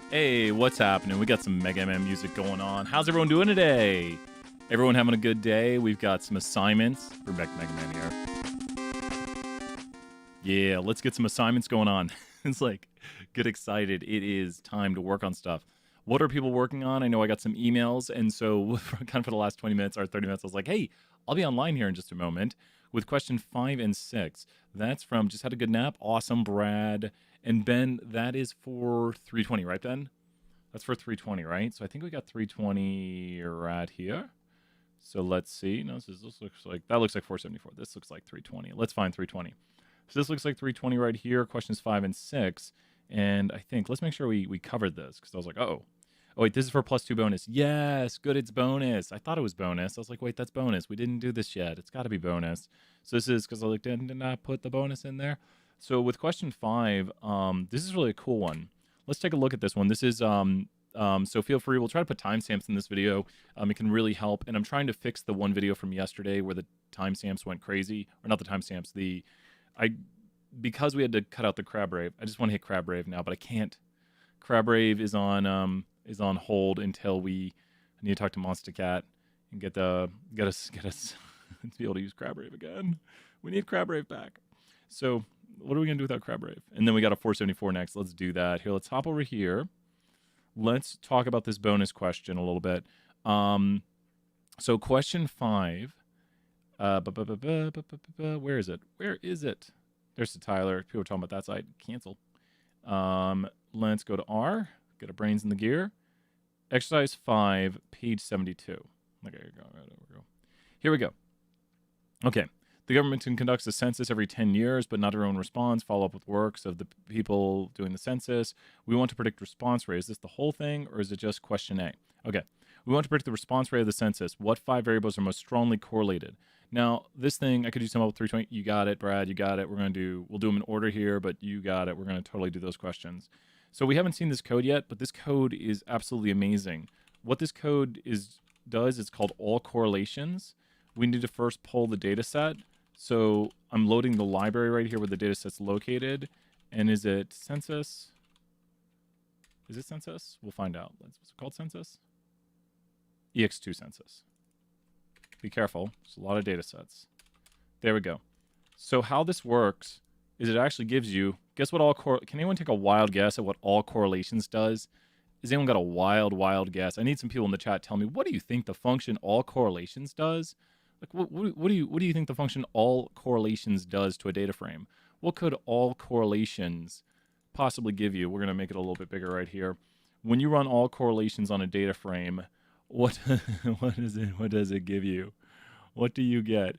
Hey, what's happening? We got some Mega Man music going on. How's everyone doing today? Everyone having a good day? We've got some assignments. We're back to Mega Man here. Yeah, let's get some assignments going on. It's like, get excited. It is time to work on stuff. What are people working on? I know I got some emails, and so kind of for the last 20 minutes or 30 minutes, I was like, hey, I'll be online here in just a moment with question 5 and 6. That's from Just Had a Good Nap. Awesome, Brad. And Ben, that is for 320, right, Ben? That's for 320, right? So I think we got 320 right here. So let's see. No, this looks like, that looks like 474. This looks like 320. Let's find 320. So this looks like 320 right here. Questions 5 and 6. And I think, let's make sure we covered this, because I was like, oh, wait, this is for +2 bonus. Yes, good, it's bonus. I thought it was bonus. I was like, wait, that's bonus. We didn't do this yet. It's got to be bonus. So this is because I did not put the bonus in there. So with question 5, this is really a cool one. Let's take a look at this one. This is, so feel free. We'll try to put timestamps in this video. It can really help. And I'm trying to fix the one video from yesterday where the timestamps went crazy. Or not the timestamps, because we had to cut out the crab rave. I just want to hit crab rave now, but I can't. Crab rave is on hold until I need to talk to Monster Cat and get us to be able to use crab rave again. We need crab rave back. So what are we gonna do without crab rave? And then we got a 474 next. Let's do that. Here, let's hop over here. Let's talk about this bonus question a little bit. So question 5. Where is it? Where is it? There's the Tyler. People are talking about that side. Cancel. Let's go to R. Get our brains in the gear. Exercise 5, page 72. Okay, here we go. Here we go. Okay. The government conducts a census every 10 years, but not everyone responds. Follow up with works of the people doing the census. We want to predict response rate. Is this the whole thing, or is it just question A? Okay. We want to predict the response rate of the census. What 5 variables are most strongly correlated? Now, this thing, I could do some up with 320. You got it, Brad. You got it. We'll do them in order here, but you got it. We're going to totally do those questions. So we haven't seen this code yet, but this code is absolutely amazing. What this code does is called all correlations. We need to first pull the data set. So I'm loading the library right here where the data set's located. And is it census? Is it census? We'll find out. What's it called, census? EX2 census. Be careful. There's a lot of data sets. There we go. So how this works is it actually gives you, guess what can anyone take a wild guess at what all correlations does? Has anyone got a wild guess? I need some people in the chat tell me, what do you think the function all correlations does? Like, what do you think the function all correlations does to a data frame? What could all correlations possibly give you? We're going to make it a little bit bigger right here. When you run all correlations on a data frame, what does it give you? What do you get?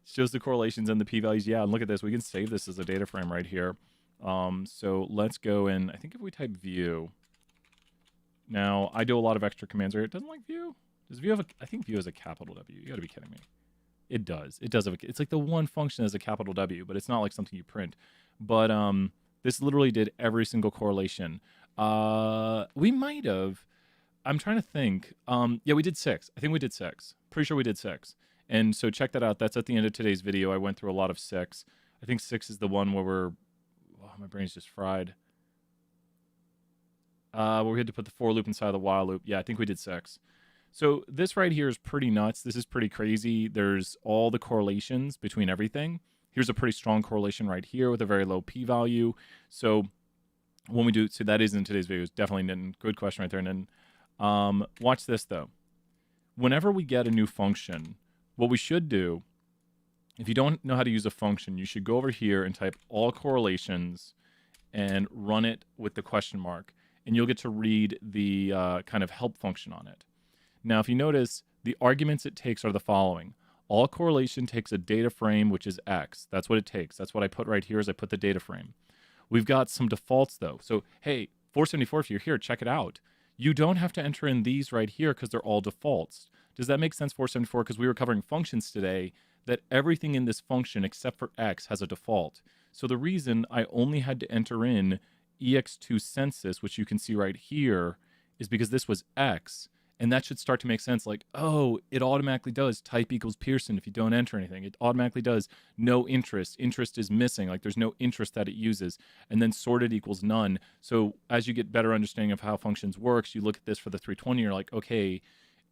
Shows the correlations and the p-values. Yeah, and look at this. We can save this as a data frame right here. So let's go in. I think if we type view. Now, I do a lot of extra commands right here. It doesn't like view. Does view have I think view has a capital W. You got to be kidding me. It does. It does have it's like the one function as a capital W, but it's not like something you print. But this literally did every single correlation. We might have. I'm trying to think. Yeah, we did 6. I think we did 6. Pretty sure we did 6. And so check that out. That's at the end of today's video. I went through a lot of 6. I think 6 is the one where my brain's just fried. Where we had to put the for loop inside of the while loop. Yeah, I think we did 6. So this right here is pretty nuts. This is pretty crazy. There's all the correlations between everything. Here's a pretty strong correlation right here with a very low p-value. So when we do, so that is in today's video. It's definitely Nitin. Good question right there, Nitin. Watch this though. Whenever we get a new function, what we should do, if you don't know how to use a function, you should go over here and type all correlations and run it with the question mark. And you'll get to read the kind of help function on it. Now, if you notice, the arguments it takes are the following. All correlation takes a data frame, which is X. That's what it takes. That's what I put right here is I put the data frame. We've got some defaults, though. So, hey, 474, if you're here, check it out. You don't have to enter in these right here because they're all defaults. Does that make sense, 474? Because we were covering functions today, that everything in this function except for X has a default. So the reason I only had to enter in EX2 census, which you can see right here, is because this was X. And that should start to make sense. Like, oh, it automatically does type equals Pearson if you don't enter anything. It automatically does no interest. Interest is missing. Like there's no interest that it uses. And then sorted equals none. So as you get better understanding of how functions works, you look at this for the 320, you're like, okay,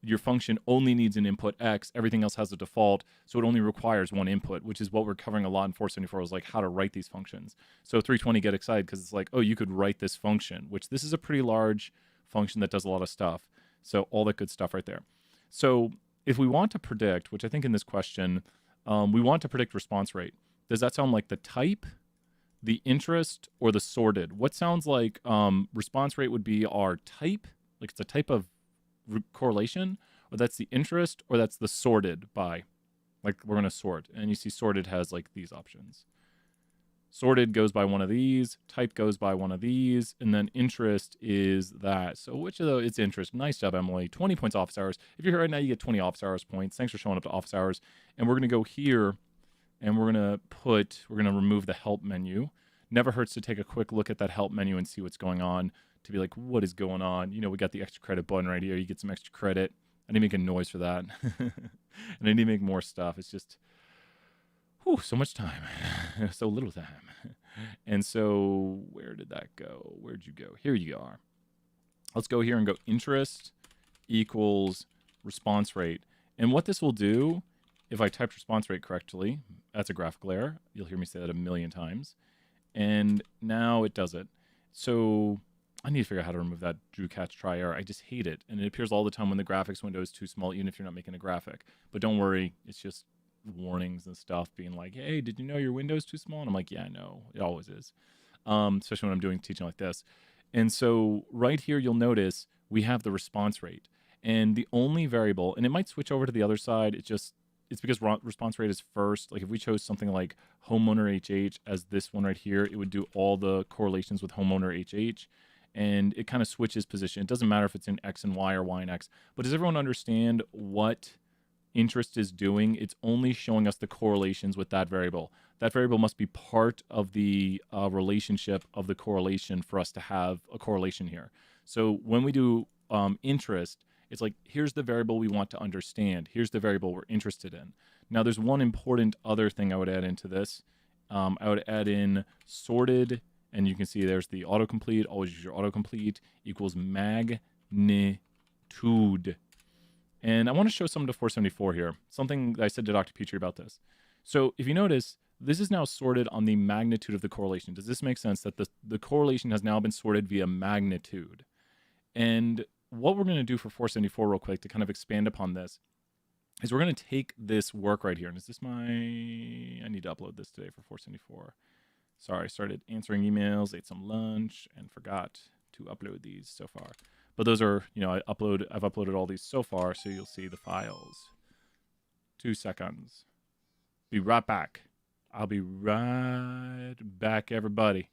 your function only needs an input X. Everything else has a default. So it only requires one input, which is what we're covering a lot in 474 is like how to write these functions. So 320 get excited because it's like, oh, you could write this function, which this is a pretty large function that does a lot of stuff. So all that good stuff right there. So if we want to predict, which I think in this question, we want to predict response rate. Does that sound like the type, the interest, or the sorted? What sounds like response rate would be our type, like it's a type of correlation, or that's the interest, or that's the sorted by. Like we're going to sort. And you see sorted has like these options. Sorted goes by one of these, type goes by one of these, and then interest is that. So which of those? It's interest. Nice job, Emily. 20 points office hours. If you're here right now, you get 20 office hours points. Thanks for showing up to office hours. And we're going to go here, and we're going to remove the help menu. Never hurts to take a quick look at that help menu and see what's going on, to be like, what is going on? You know, we got the extra credit button right here. You get some extra credit. I need to make a noise for that. And I need to make more stuff. It's just, whew, so much time. So little time. And so where did that go? Where'd you go? Here you are. Let's go here and go interest equals response rate. And what this will do, if I typed response rate correctly, that's a graphical error. You'll hear me say that a million times. And now it does it. So I need to figure out how to remove that drew catch try error. I just hate it. And it appears all the time when the graphics window is too small, even if you're not making a graphic. But don't worry, it's just warnings and stuff being like, hey, did you know your window's too small? And I'm like, yeah, I know. It always is. Especially when I'm doing teaching like this. And so right here, you'll notice we have the response rate. And the only variable, and it might switch over to the other side, it's because response rate is first. Like if we chose something like homeowner HH as this one right here, it would do all the correlations with homeowner HH. And it kind of switches position. It doesn't matter if it's in X and Y or Y and X. But does everyone understand what interest is doing? It's only showing us the correlations with that variable. That variable must be part of the relationship of the correlation for us to have a correlation here. So when we do interest, it's like, here's the variable we want to understand. Here's the variable we're interested in. Now, there's one important other thing I would add into this. I would add in sorted, and you can see there's the autocomplete. Always use your autocomplete equals magnitude. And I want to show something to 474 here, something that I said to Dr. Petrie about this. So if you notice, this is now sorted on the magnitude of the correlation. Does this make sense that the correlation has now been sorted via magnitude? And what we're going to do for 474 real quick to kind of expand upon this is we're going to take this work right here. And is this I need to upload this today for 474. Sorry, I started answering emails, ate some lunch, and forgot to upload these so far. But those are, I've uploaded all these so far, so you'll see the files. 2 seconds. Be right back. I'll be right back, everybody.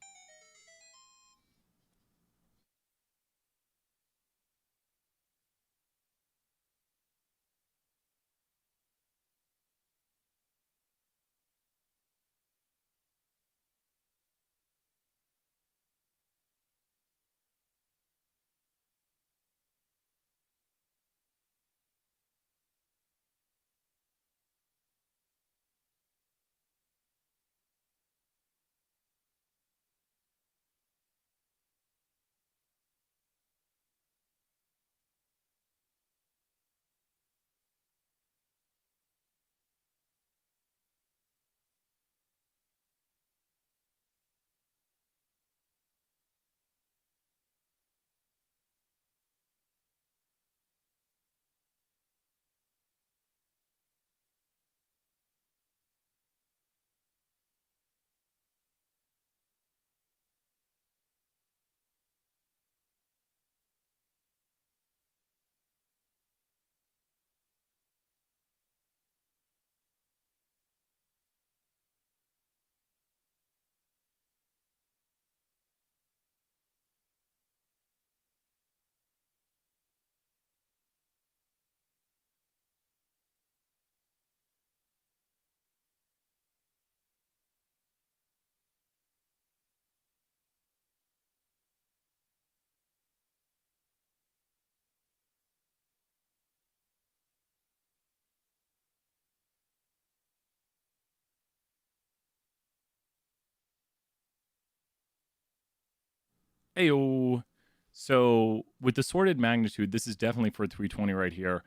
Ayo. So with the sorted magnitude, this is definitely for 320 right here.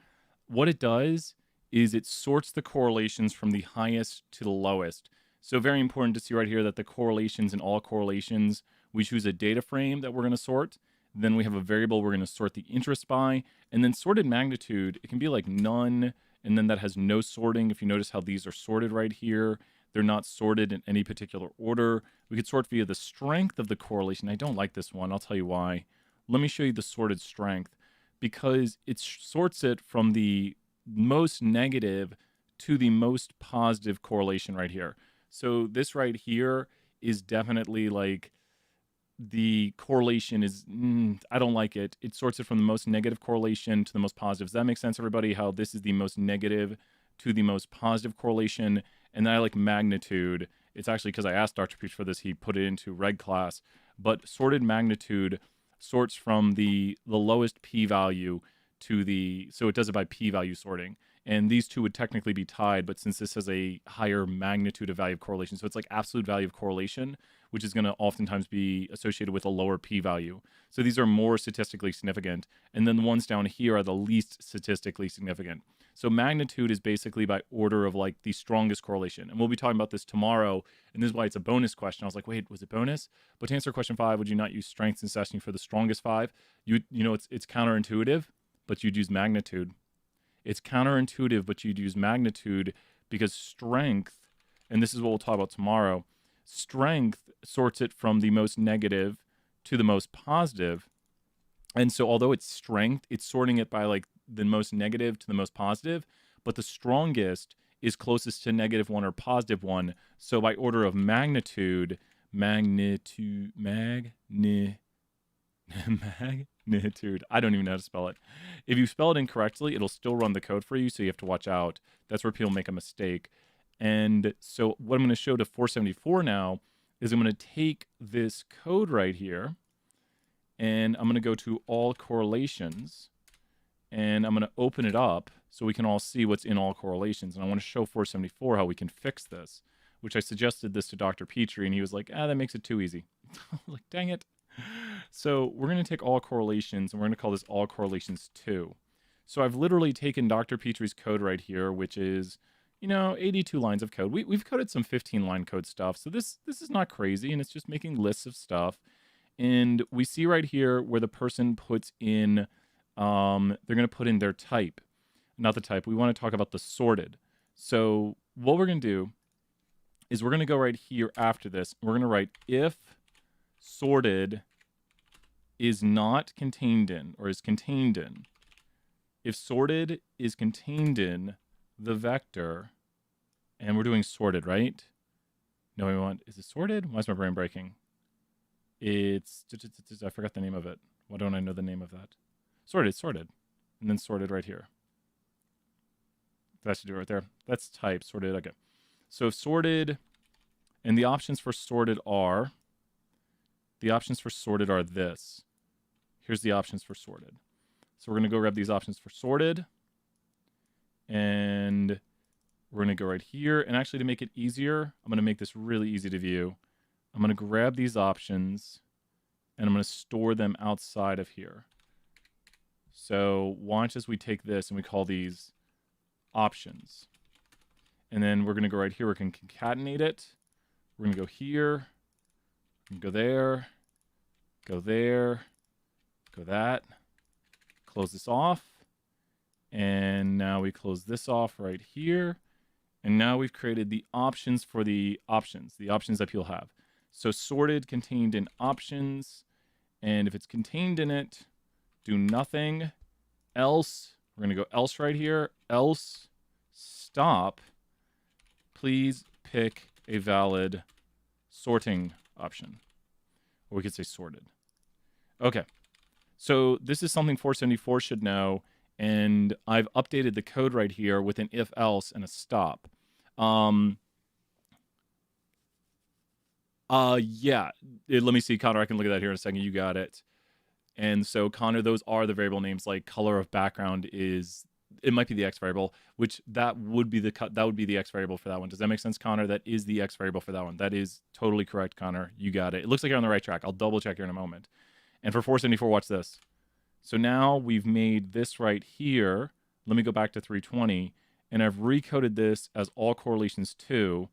What it does is it sorts the correlations from the highest to the lowest. So very important to see right here that the correlations in all correlations, we choose a data frame that we're going to sort. Then we have a variable we're going to sort the interest by. And then sorted magnitude, it can be like none, and then that has no sorting. If you notice how these are sorted right here, they're not sorted in any particular order. We could sort via the strength of the correlation. I don't like this one. I'll tell you why. Let me show you the sorted strength, because it sorts it from the most negative to the most positive correlation right here. So this right here is definitely like the correlation is, I don't like it. It sorts it from the most negative correlation to the most positive. Does that make sense, everybody? How this is the most negative to the most positive correlation. And then I like magnitude. It's actually because I asked Dr. Peach for this, he put it into reg class. But sorted magnitude sorts from the lowest p-value to the, so it does it by p-value sorting. And these two would technically be tied, but since this has a higher magnitude of value of correlation, so it's like absolute value of correlation, which is going to oftentimes be associated with a lower p-value. So these are more statistically significant. And then the ones down here are the least statistically significant. So magnitude is basically by order of like the strongest correlation. And we'll be talking about this tomorrow. And this is why it's a bonus question. I was like, wait, was it bonus? But to answer question 5, would you not use strengths in session for the strongest 5? You know, it's counterintuitive, but you'd use magnitude. It's counterintuitive, but you'd use magnitude because strength, and this is what we'll talk about tomorrow, strength sorts it from the most negative to the most positive. And so although it's strength, it's sorting it by like the most negative to the most positive, but the strongest is closest to -1 or +1. So by order of magnitude, magnitude, I don't even know how to spell it. If you spell it incorrectly, it'll still run the code for you, so you have to watch out. That's where people make a mistake. And so what I'm going to show to 474 now is I'm going to take this code right here, and I'm going to go to all correlations, and I'm going to open it up so we can all see what's in all correlations. And I want to show 474 how we can fix this, which I suggested this to Dr. Petrie, and he was like, that makes it too easy. I was like, dang it. So we're going to take all correlations, and we're going to call this all correlations 2. So I've literally taken Dr. Petrie's code right here, which is, 82 lines of code. We've coded some 15-line code stuff, so this is not crazy, and it's just making lists of stuff. And we see right here where the person puts in, they're going to put in their type. Not the type. We want to talk about the sorted. So what we're going to do is we're going to go right here after this. We're going to write if sorted is not contained in, or is contained in. If sorted is contained in the vector, and we're doing sorted, right? No, is it sorted? Why is my brain breaking? It's, I forgot the name of it. Why don't I know the name of that? Sorted. And then sorted right here. That should do it right there. That's type, sorted, okay. So sorted, and the options for sorted are, this. Here's the options for sorted. So we're going to go grab these options for sorted, and we're going to go right here. And actually, to make it easier, I'm going to make this really easy to view. I'm going to grab these options, and I'm going to store them outside of here. So watch as we take this, and we call these options. And then we're going to go right here. We can concatenate it. We're going to go here. Go there. Go there. Go that. Close this off. And now we close this off right here. And now we've created the options for the options that people have. So sorted contained in options. And if it's contained in it, do nothing. Else, we're going to go else right here. Else, stop. Please pick a valid sorting option. Or we could say sorted. Okay. So this is something 474 should know. And I've updated the code right here with an if else and a stop. Yeah. Let me see, Connor. I can look at that here in a second. You got it. And so, Connor, those are the variable names. Like color of background is, it might be the X variable, which that would be the X variable for that one. Does that make sense, Connor? That is the X variable for that one. That is totally correct, Connor. You got it. It looks like you're on the right track. I'll double check here in a moment. And for 474, watch this. So now we've made this right here. Let me go back to 320. And I've recoded this as all correlations 2.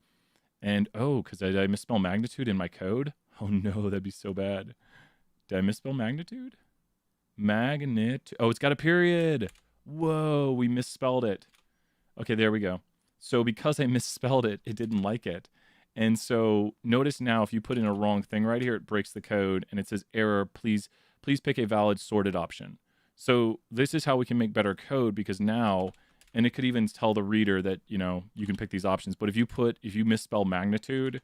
And, oh, because did I misspell magnitude in my code? Oh, no, that'd be so bad. Did I misspell magnitude? Oh, it's got a period. Whoa, we misspelled it. Okay, there we go. So because I misspelled it, it didn't like it. And so notice now if you put in a wrong thing right here, it breaks the code and it says error, please pick a valid sorted option. So this is how we can make better code because now, and it could even tell the reader that, you know, you can pick these options. But if you misspell magnitude,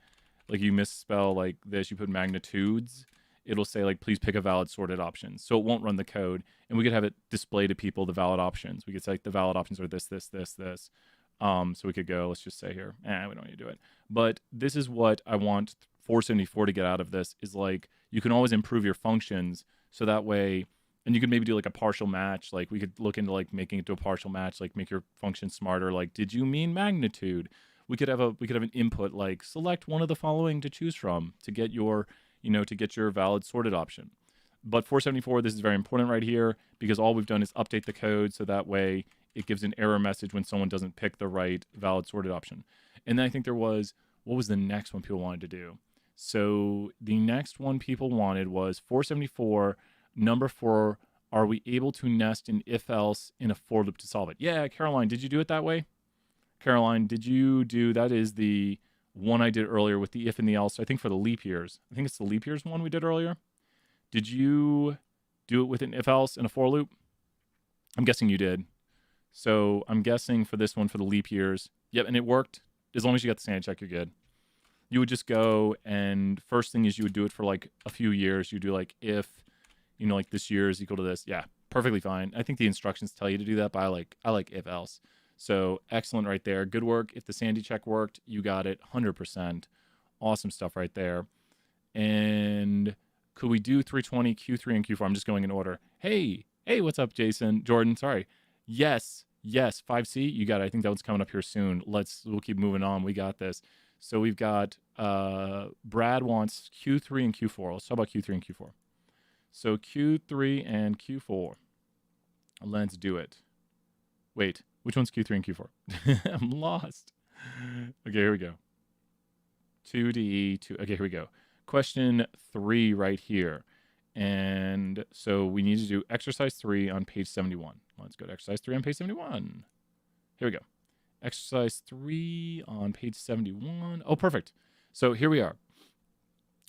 like you misspell like this, you put magnitudes, it'll say like, please pick a valid sorted option. So it won't run the code. And we could have it display to people the valid options. We could say like, the valid options are this, this, this, this. So we could go, let's just say here, we don't need to do it. But this is what I want 474 to get out of this is like, you can always improve your functions. So that way, and you could maybe do like a partial match. Like we could look into like making it to a partial match, like make your function smarter. Like, did you mean magnitude? We could have an input like select one of the following to choose from to get your, to get your valid sorted option. But 474, this is very important right here because all we've done is update the code. So that way it gives an error message when someone doesn't pick the right valid sorted option. And then I think what was the next one people wanted to do? So the next one people wanted was 474, number 4, are we able to nest an if-else in a for loop to solve it? Yeah, Caroline, did you do it that way? Caroline, did you do, that is the one I did earlier with the if and the else, I think for the leap years. I think it's the leap years one we did earlier. Did you do it with an if-else in a for loop? I'm guessing you did. So I'm guessing for this one, for the leap years, yep, and it worked. As long as you got the sanity check, you're good. You would just go and first thing is you would do it for like a few years. You do like if, like this year is equal to this. Yeah, perfectly fine. I think the instructions tell you to do that, but I like if else. So excellent right there. Good work. If the sanity check worked, you got it 100%. Awesome stuff right there. And could we do 320, Q3, and Q4? I'm just going in order. Hey, what's up, Jason? Jordan, sorry. Yes, 5C, you got it. I think that one's coming up here soon. We'll keep moving on. We got this. So we've got, Brad wants Q3 and Q4. Let's talk about Q3 and Q4. So Q3 and Q4. Let's do it. Wait, which one's Q3 and Q4? I'm lost. Okay, here we go. 2D, okay, here we go. Question 3 right here. And so we need to do exercise 3 on page 71. Let's go to exercise 3 on page 71. Here we go. Exercise 3 on page 71. Oh, perfect. So here we are.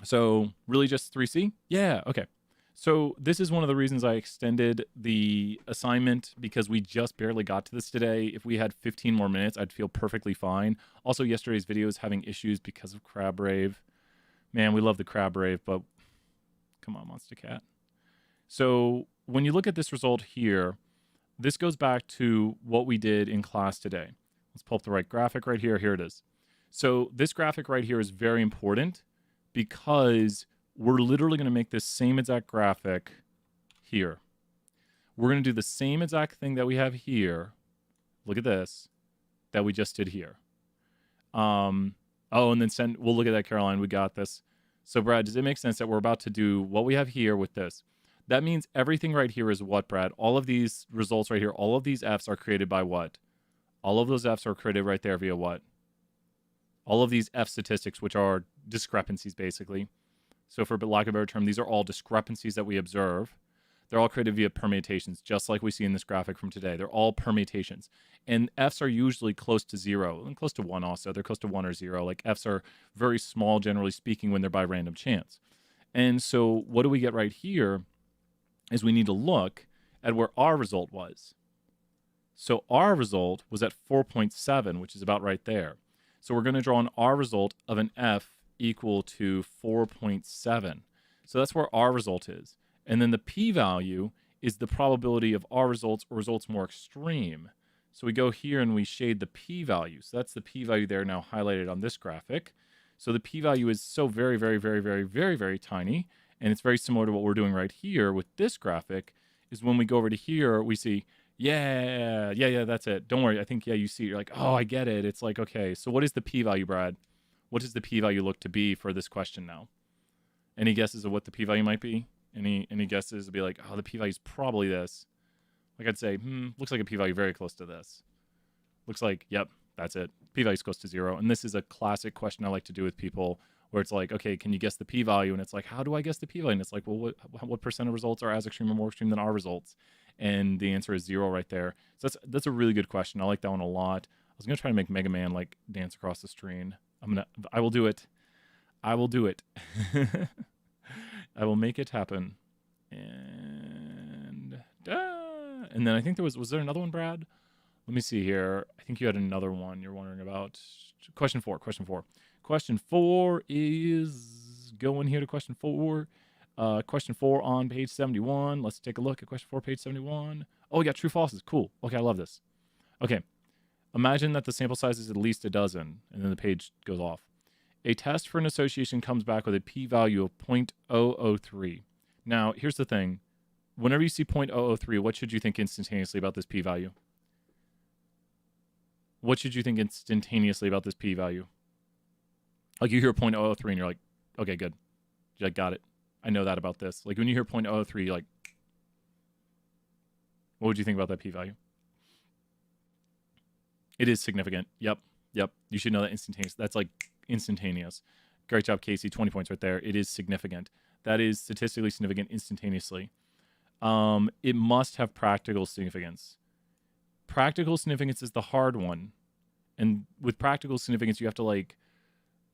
So really just 3C? Yeah, okay. So this is one of the reasons I extended the assignment because we just barely got to this today. If we had 15 more minutes, I'd feel perfectly fine. Also, yesterday's video is having issues because of Crab Rave. Man, we love the Crab Rave, but come on, Monster Cat. So when you look at this result here, this goes back to what we did in class today. Let's pull up the right graphic right here. Here it is. So this graphic right here is very important because we're literally going to make this same exact graphic here. We're going to do the same exact thing that we have here. Look at this, that we just did here. And then we'll look at that, Caroline. We got this. So Brad, does it make sense that we're about to do what we have here with this? That means everything right here is what, Brad? All of these results right here, all of these Fs are created by what? All of those Fs are created right there via what? All of these F statistics, which are discrepancies, basically. So for lack of a better term, these are all discrepancies that we observe. They're all created via permutations, just like we see in this graphic from today. They're all permutations. And Fs are usually close to 0, and close to 1 also. They're close to 1 or 0. Like Fs are very small, generally speaking, when they're by random chance. And so what do we get right here is we need to look at where our result was. So our result was at 4.7, which is about right there. So we're going to draw an R result of an F equal to 4.7. So that's where our result is. And then the p-value is the probability of our results or results more extreme. So we go here and we shade the p-value. So that's the p-value there now highlighted on this graphic. So the p-value is so very, very, very, very, very, very tiny. And it's very similar to what we're doing right here with this graphic is when we go over to here, we see, yeah, that's it. Don't worry. I think, you see, you're like, oh, I get it. It's like, okay, so what is the p-value, Brad? What does the p-value look to be for this question now? Any guesses of what the p-value might be? Any guesses? It'd be like, oh, the p-value is probably this. Like I'd say, looks like a p-value very close to this. Looks like, yep, that's it. P-value is close to 0. And this is a classic question I like to do with people where it's like, okay, can you guess the p-value? And it's like, how do I guess the p-value? And it's like, well, what percent of results are as extreme or more extreme than our results? And the answer is 0 right there. So that's a really good question. I like that one a lot. I was gonna try to make Mega Man like dance across the screen. I will do it. I will do it. I will make it happen. And and then I think was there another one, Brad? Let me see here. I think you had another one you're wondering about. Question 4. Question 4 is going here to question 4. Question 4 on page 71. Let's take a look at question 4, page 71. Oh, we got true falses. Cool. Okay, I love this. Okay. Imagine that the sample size is at least a dozen, and then the page goes off. A test for an association comes back with a p-value of 0.003. Now, here's the thing. Whenever you see 0.003, what should you think instantaneously about this p-value? What should you think instantaneously about this p-value? Like you hear 0.003 and you're like, okay, good. You like, got it. I know that about this. Like when you hear 0.003, you're like, what would you think about that p-value? It is significant. Yep. You should know that instantaneous. That's like instantaneous. Great job, Casey. 20 points right there. It is significant. That is statistically significant instantaneously. It must have practical significance. Practical significance is the hard one. And with practical significance, you have to like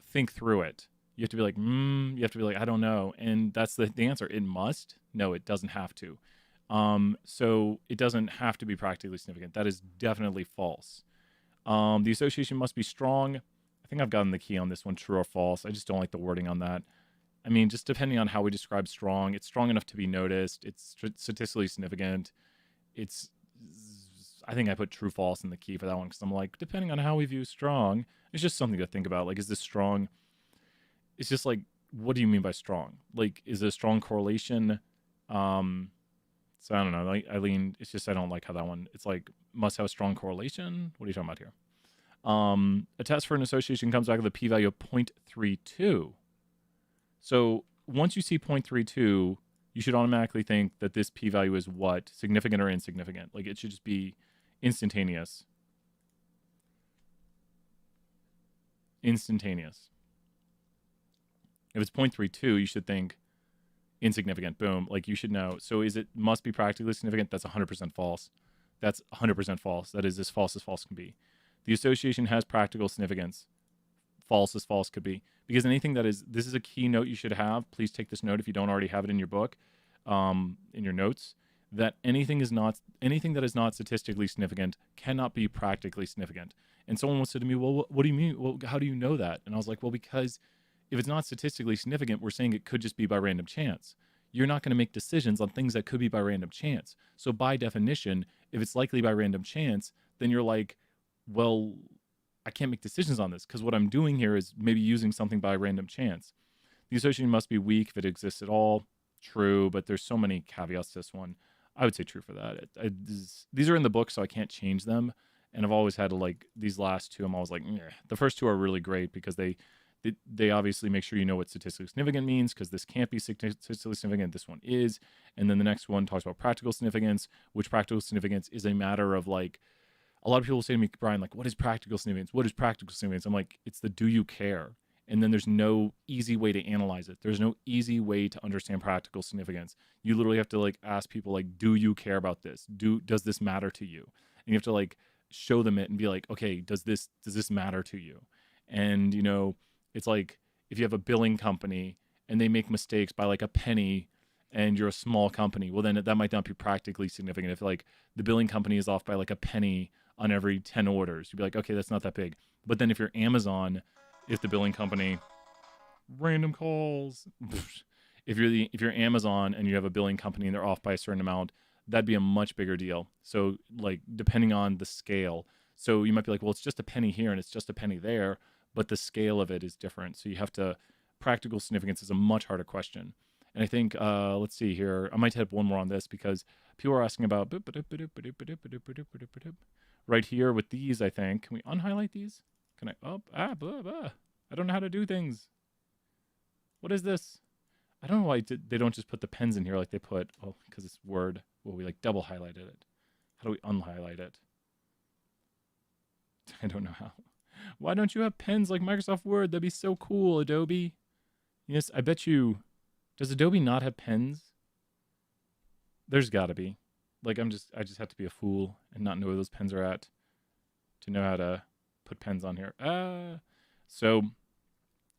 think through it. You have to be like, you have to be like, I don't know. And that's the answer. It must. No, it doesn't have to. So it doesn't have to be practically significant. That is definitely false. The association must be strong. I think I've gotten the key on this one, true or false. I just don't like the wording on that. I mean, just depending on how we describe strong, it's strong enough to be noticed. It's statistically significant. I think I put true, false in the key for that one because I'm like, depending on how we view strong, it's just something to think about. Like, is this strong? It's just like, what do you mean by strong? Like, is it a strong correlation? So I don't know. Like, Eileen, it's just I don't like how that one. It's like must have a strong correlation. What are you talking about here? A test for an association comes back with a p-value of 0.32. So once you see 0.32, you should automatically think that this p-value is what? Significant or insignificant? Like it should just be instantaneous. Instantaneous. If it's 0.32, you should think insignificant. Boom. Like you should know. So must be practically significant? That's 100% false. That's 100% false. That is as false can be. The association has practical significance. False as false could be. Because anything this is a key note you should have. Please take this note if you don't already have it in your book, in your notes, that anything that is not statistically significant cannot be practically significant. And someone once said to me, well, what do you mean? Well, how do you know that? And I was like, well, because if it's not statistically significant, we're saying it could just be by random chance. You're not going to make decisions on things that could be by random chance. So by definition, if it's likely by random chance, then you're like, well, I can't make decisions on this because what I'm doing here is maybe using something by random chance. The association must be weak if it exists at all. True, but there's so many caveats to this one. I would say true for that. These are in the book, so I can't change them. And I've always had to like these last two. I'm always like, meh. The first two are really great because they obviously make sure you know what statistically significant means because this can't be statistically significant. This one is. And then the next one talks about practical significance, which practical significance is a matter of like, a lot of people will say to me, Brian, like, what is practical significance? What is practical significance? I'm like, it's the do you care? And then there's no easy way to analyze it. There's no easy way to understand practical significance. You literally have to like ask people like, do you care about this? Does this matter to you? And you have to like show them it and be like, okay, does this matter to you? And you know, it's like if you have a billing company and they make mistakes by like a penny and you're a small company, well then that might not be practically significant. If like the billing company is off by like a penny on every 10 orders, you'd be like, okay, that's not that big. But then if you're Amazon, if the billing company, random calls, if you're Amazon and you have a billing company and they're off by a certain amount, that'd be a much bigger deal. So like depending on the scale, so you might be like, well, it's just a penny here and it's just a penny there, but the scale of it is different. So you have to, practical significance is a much harder question. And I think, let's see here, I might have one more on this because people are asking about right here with these, I think. Can we unhighlight these? Can I, I don't know how to do things. What is this? I don't know why they don't just put the pens in here like they put, oh, because it's Word. Well, we like double highlighted it. How do we unhighlight it? I don't know how. Why don't you have pens like Microsoft Word? That'd be so cool, Adobe. Yes, I bet you. Does Adobe not have pens? There's got to be. Like I just have to be a fool and not know where those pens are at to know how to put pens on here. So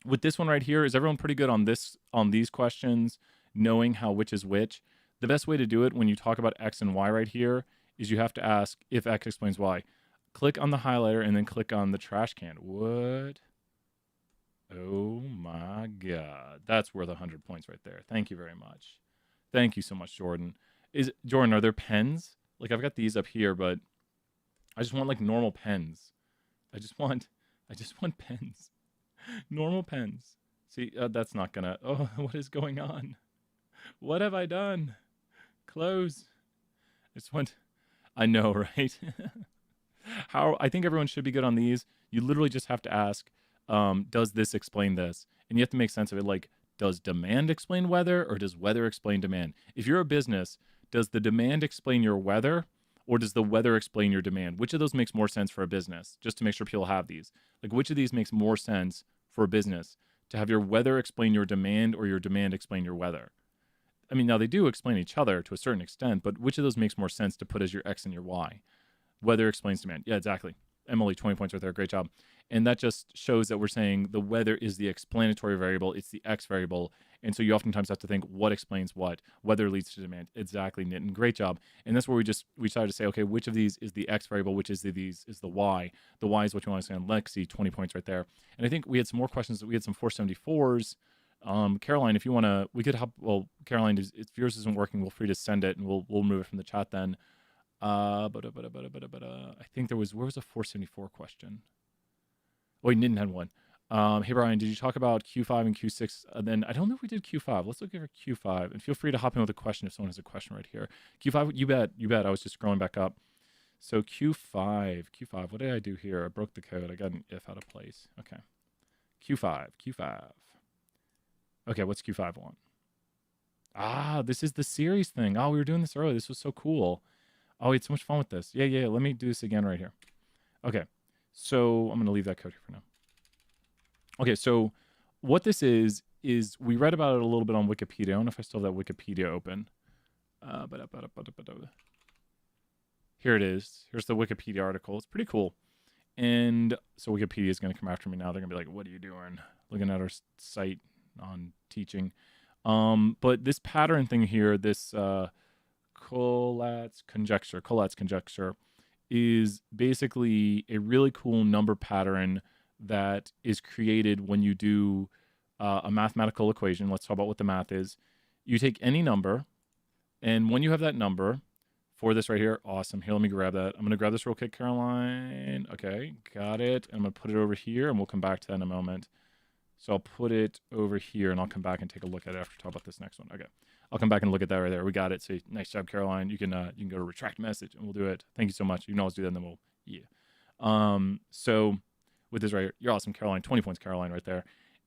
with this one right here, is everyone pretty good on these questions, knowing how which is which? The best way to do it when you talk about X and Y right here is you have to ask if X explains Y. Click on the highlighter and then click on the trash can. What? Oh my God. That's worth 100 points right there. Thank you very much. Thank you so much, Jordan. Jordan, are there pens? Like I've got these up here, but I just want like normal pens. I just want pens. Normal pens. See, that's not gonna. Oh, what is going on? What have I done? Close. I just want. I know, right? How I think everyone should be good on these. You literally just have to ask, does this explain this? And you have to make sense of it. Like, does demand explain weather, or does weather explain demand? If you're a business, does the demand explain your weather, or does the weather explain your demand? Which of those makes more sense for a business? Just to make sure people have these. Like, which of these makes more sense for a business? To have your weather explain your demand, or your demand explain your weather? I mean, now they do explain each other to a certain extent, but which of those makes more sense to put as your X and your Y? Weather explains demand. Yeah, exactly. Emily, 20 points right there. Great job. And that just shows that we're saying the weather is the explanatory variable. It's the X variable. And so you oftentimes have to think what explains what. Weather leads to demand. Exactly, Nitin. Great job. And that's where we decided to say, okay, which of these is the X variable, which is these is the Y. The Y is what you want to say on Lexi, 20 points right there. And I think we had some more questions. We had some 474s. Caroline, if you want to, we could help. Well, Caroline, if yours isn't working, we'll free to send it and we'll remove it from the chat then. I think where was a 474 question? Oh, you didn't have one. Hey Brian, did you talk about Q5 and Q6? Then I don't know if we did Q5. Let's look at Q5, and feel free to hop in with a question if someone has a question right here. Q5, you bet. I was just scrolling back up. So Q5. What did I do here? I broke the code. I got an if out of place. Okay. Q5. Okay, what's Q5 want? This is the series thing. Oh, we were doing this earlier. This was so cool. Oh, we had so much fun with this. Yeah. Let me do this again right here. Okay. So I'm going to leave that code here for now. Okay, so what this is we read about it a little bit on Wikipedia. I don't know if I still have that Wikipedia open. Here it is. Here's the Wikipedia article. It's pretty cool. And so Wikipedia is going to come after me now. They're going to be like, what are you doing? Looking at our site on teaching. But this pattern thing here, this Collat's conjecture is basically a really cool number pattern that is created when you do a mathematical equation. Let's talk about what the math is. You take any number, and when you have that number for this right here, awesome. Here, let me grab that. I'm going to grab this real quick, Caroline. Okay, got it. I'm going to put it over here, and we'll come back to that in a moment. So I'll put it over here, and I'll come back and take a look at it after talk about this next one. Okay. I'll come back and look at that right there. We got it. So nice job, Caroline. You can go to retract message, and we'll do it. Thank you so much. You can always do that, and then we'll, yeah. So with this right here, you're awesome, Caroline. 20 points, Caroline, right there.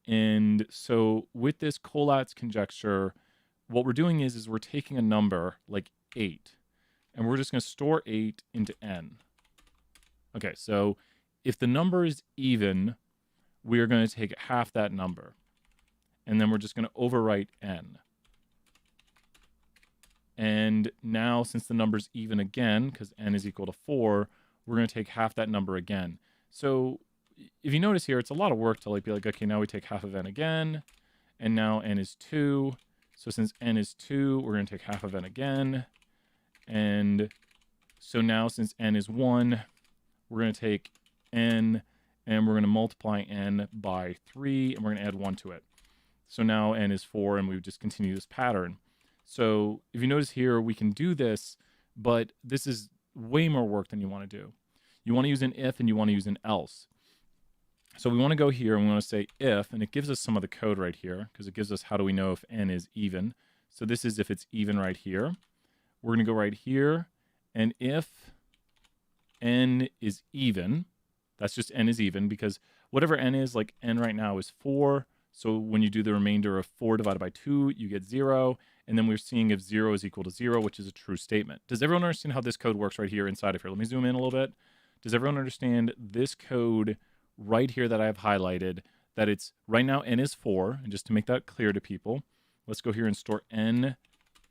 And so with this Collat's conjecture, what we're doing is we're taking a number like 8, and we're just going to store 8 into n. Okay, so if the number is even, we are going to take half that number, and then we're just going to overwrite n. And now, since the number's even again, because n is equal to 4, we're going to take half that number again. So if you notice here, it's a lot of work to like be like, okay, now we take half of n again, and now n is 2. So since n is 2, we're going to take half of n again. And so now, since n is 1, we're going to take n, and we're going to multiply n by 3, and we're going to add 1 to it. So now n is 4, and we just continue this pattern. So if you notice here, we can do this, but this is way more work than you want to do. You want to use an if, and you want to use an else. So we want to go here, and we want to say if, and it gives us some of the code right here, because it gives us how do we know if n is even. So this is if it's even right here. We're going to go right here, and if n is even, that's just n is even, because whatever n is, like n right now is 4, So when you do the remainder of 4 divided by 2, you get 0. And then we're seeing if 0 is equal to 0, which is a true statement. Does everyone understand how this code works right here inside of here? Let me zoom in a little bit. Does everyone understand this code right here that I have highlighted, that it's right now n is 4? And just to make that clear to people, let's go here and store n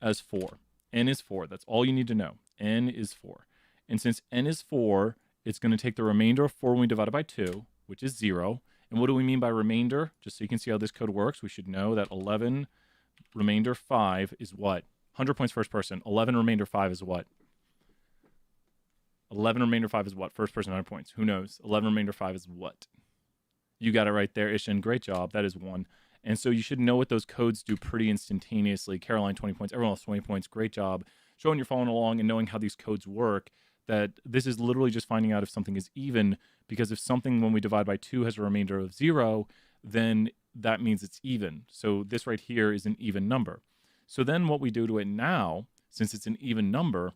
as 4. N is 4. That's all you need to know. N is 4. And since n is 4, it's going to take the remainder of 4 when we divide it by 2, which is 0. And what do we mean by remainder? Just so you can see how this code works, we should know that 11 remainder 5 is what? 100 points first person. 11 remainder 5 is what? 11 remainder 5 is what? First person 100 points. Who knows? 11 remainder 5 is what? You got it right there, Ishan. Great job. That is 1. And so you should know what those codes do pretty instantaneously. Caroline, 20 points. Everyone else, 20 points. Great job. Showing you're following along and knowing how these codes work, that this is literally just finding out if something is even, because if something, when we divide by 2, has a remainder of 0, then that means it's even. So this right here is an even number. So then what we do to it now, since it's an even number,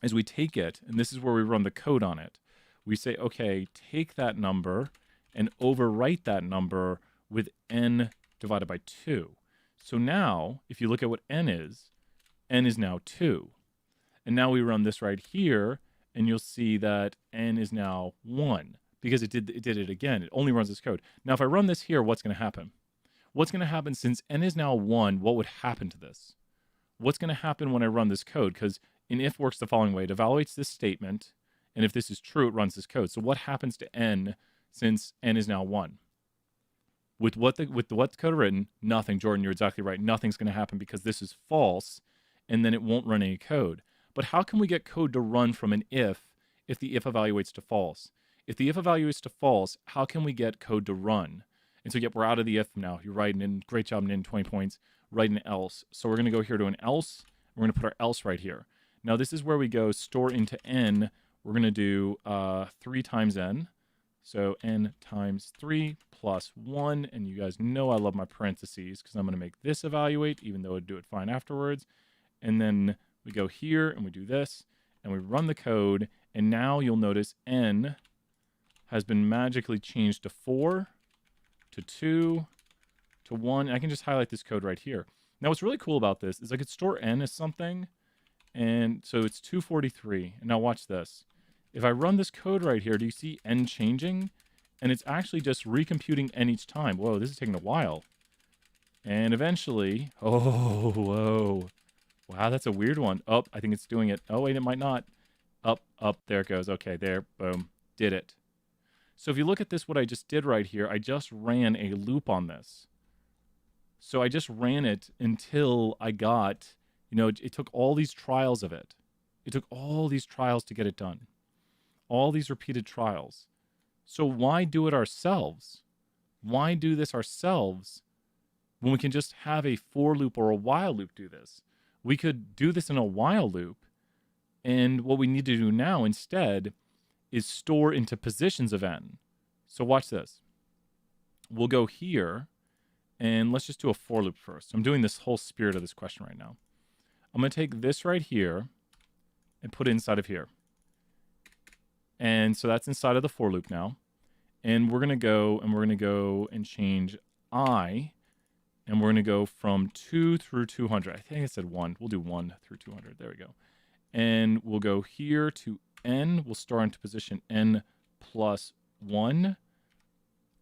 is we take it, and this is where we run the code on it. We say, okay, take that number and overwrite that number with n divided by 2. So now, if you look at what n is now 2. And now we run this right here, and you'll see that n is now 1, because it did it again. It only runs this code. Now, if I run this here, what's going to happen? What's going to happen since n is now 1? What would happen to this? What's going to happen when I run this code? Because in if works the following way. It evaluates this statement, and if this is true, it runs this code. So what happens to n since n is now 1? With what's the code written, nothing. Jordan, you're exactly right. Nothing's going to happen because this is false, and then it won't run any code. But how can we get code to run from an if the if evaluates to false? If the if evaluates to false, how can we get code to run? And so, yep, we're out of the if now. You're writing in. Great job, Nin, 20 points. Write an else. So we're going to go here to an else. We're going to put our else right here. Now, this is where we go store into n. We're going to do 3 times n. So n times 3 plus 1. And you guys know I love my parentheses because I'm going to make this evaluate, even though it'd do it fine afterwards. And then we go here and we do this. And we run the code. And now you'll notice n has been magically changed to 4, to 2, to 1. And I can just highlight this code right here. Now, what's really cool about this is I could store n as something. And so it's 243. And now watch this. If I run this code right here, do you see n changing? And it's actually just recomputing n each time. Whoa, this is taking a while. And eventually, oh, whoa. Wow, that's a weird one. Oh, I think it's doing it. Oh, wait, it might not. Up, there it goes. Okay, there, boom, did it. So if you look at this, what I just did right here, I just ran a loop on this. So I just ran it until I got, it took all these trials of it. It took all these trials to get it done. All these repeated trials. So why do it ourselves? Why do this ourselves when we can just have a for loop or a while loop do this? We could do this in a while loop, and what we need to do now instead is store into positions of n. So watch this. We'll go here, and let's just do a for loop first. I'm doing this whole spirit of this question right now. I'm going to take this right here and put it inside of here. And so that's inside of the for loop now. And we're going to go and change I, and we're going to go from 2 through 200. I think I said 1. We'll do 1 through 200. There we go. And we'll go here to n. We'll store into position n plus 1.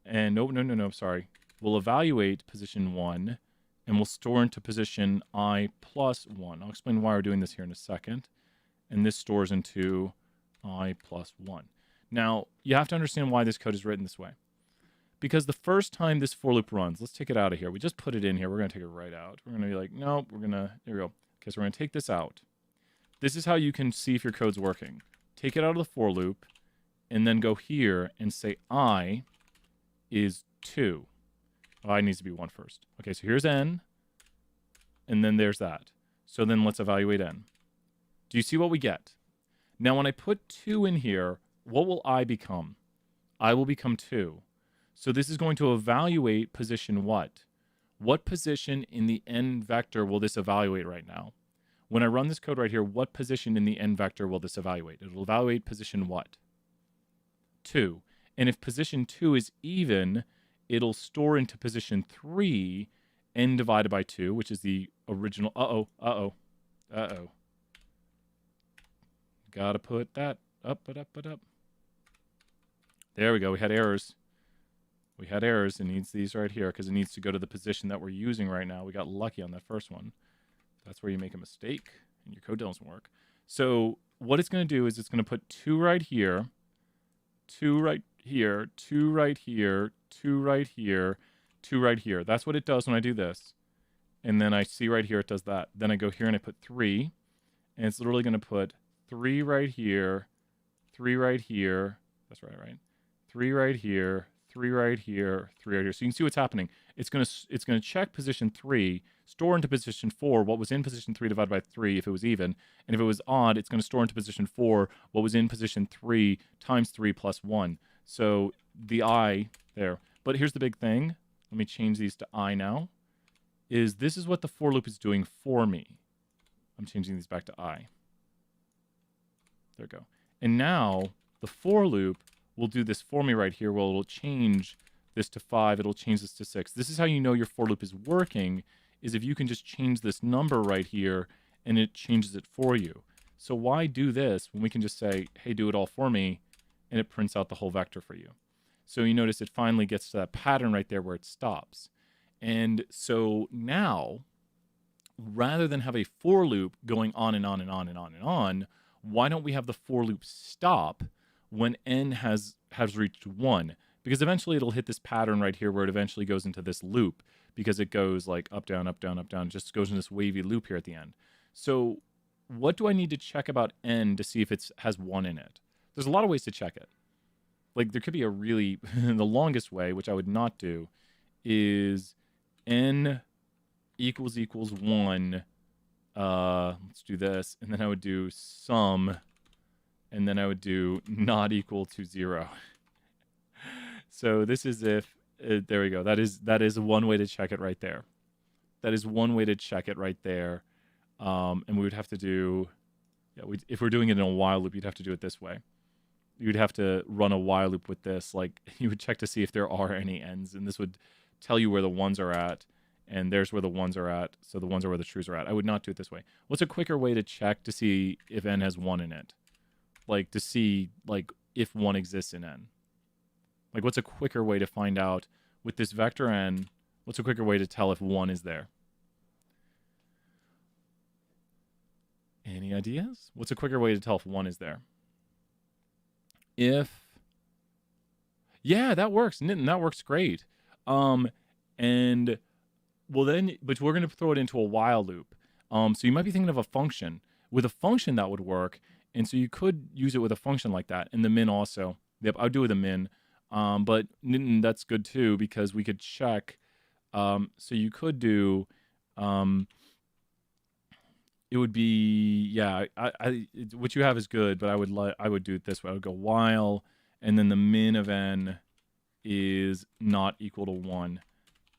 And no, sorry. We'll evaluate position 1, and we'll store into position I plus 1. I'll explain why we're doing this here in a second. And this stores into I plus 1. Now, you have to understand why this code is written this way. Because the first time this for loop runs, let's take it out of here. We just put it in here. We're going to take it right out. We're going to be like, nope, there we go. Okay, so we're going to take this out. This is how you can see if your code's working. Take it out of the for loop, and then go here and say I is 2. I needs to be 1 first. Okay, so here's n, and then there's that. So then let's evaluate n. Do you see what we get? Now, when I put 2 in here, what will I become? I will become 2. So this is going to evaluate position what? What position in the n vector will this evaluate right now? When I run this code right here, what position in the n vector will this evaluate? It will evaluate position what? 2. And if position 2 is even, it'll store into position 3 n divided by 2, which is the original. Uh-oh. Gotta put that up. There we go. We had errors. It needs these right here because it needs to go to the position that we're using right now. We got lucky on that first one. That's where you make a mistake and your code doesn't work. So what it's going to do is it's going to put 2 right here, 2 right here, 2 right here, 2 right here, 2 right here. That's what it does when I do this. And then I see right here it does that. Then I go here and I put 3. And it's literally going to put 3 right here, 3 right here. That's right? 3 right here, 3 right here, 3 right here. So you can see what's happening. It's gonna check position 3, store into position 4 what was in position 3 divided by 3 if it was even, and if it was odd, it's gonna store into position 4 what was in position 3 times 3 plus 1. So the I there. But here's the big thing. Let me change these to I now. This is what the for loop is doing for me. I'm changing these back to I. There we go. And now the for loop will do this for me right here. Well, it'll change this to 5. It'll change this to 6. This is how you know your for loop is working, is if you can just change this number right here and it changes it for you. So why do this when we can just say, hey, do it all for me, and it prints out the whole vector for you. So you notice it finally gets to that pattern right there where it stops. And so now, rather than have a for loop going on and on and on and on and on, why don't we have the for loop stop when n has reached 1? Because eventually it'll hit this pattern right here where it eventually goes into this loop, because it goes like up, down, up, down, up, down. It just goes in this wavy loop here at the end. So what do I need to check about n to see if it has 1 in it? There's a lot of ways to check it. Like there could be a really, the longest way, which I would not do, is n equals 1. Let's do this. And then I would do sum. And then I would do not equal to 0. So this is if, there we go. That is one way to check it right there. That is one way to check it right there. And we would have to do, if we're doing it in a while loop, you'd have to do it this way. You'd have to run a while loop with this. Like you would check to see if there are any ends, and this would tell you where the ones are at, and there's where the ones are at. So the ones are where the trues are at. I would not do it this way. What's a quicker way to check to see if n has 1 in it? Like to see like if 1 exists in n. Like what's a quicker way to find out with this vector n, what's a quicker way to tell if 1 is there? Any ideas? What's a quicker way to tell if 1 is there? Yeah, that works. Nitin, that works great. And well then, but we're going to throw it into a while loop. So you might be thinking of a function. With a function that would work, and so you could use it with a function like that. And the min also. Yep, I would do it with a min. But Nitin, that's good too, because we could check. So you could do, it would be, yeah, what you have is good, but I would do it this way. I would go while, and then the min of n is not equal to 1.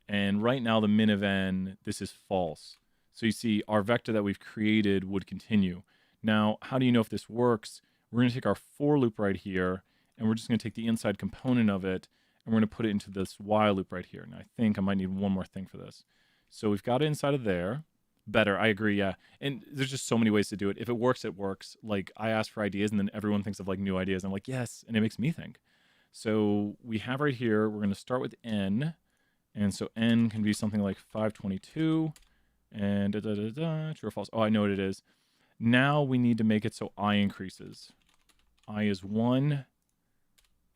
And right now the min of n, this is false. So you see our vector that we've created would continue. Now, how do you know if this works? We're going to take our for loop right here, and we're just going to take the inside component of it, and we're going to put it into this while loop right here. Now, I think I might need one more thing for this. So we've got it inside of there. Better, I agree, yeah. And there's just so many ways to do it. If it works, it works. Like, I ask for ideas, and then everyone thinks of, like, new ideas. I'm like, yes, and it makes me think. So we have right here, we're going to start with n. And so n can be something like 522, and true or false. Oh, I know what it is. Now we need to make it so I increases. I is 1,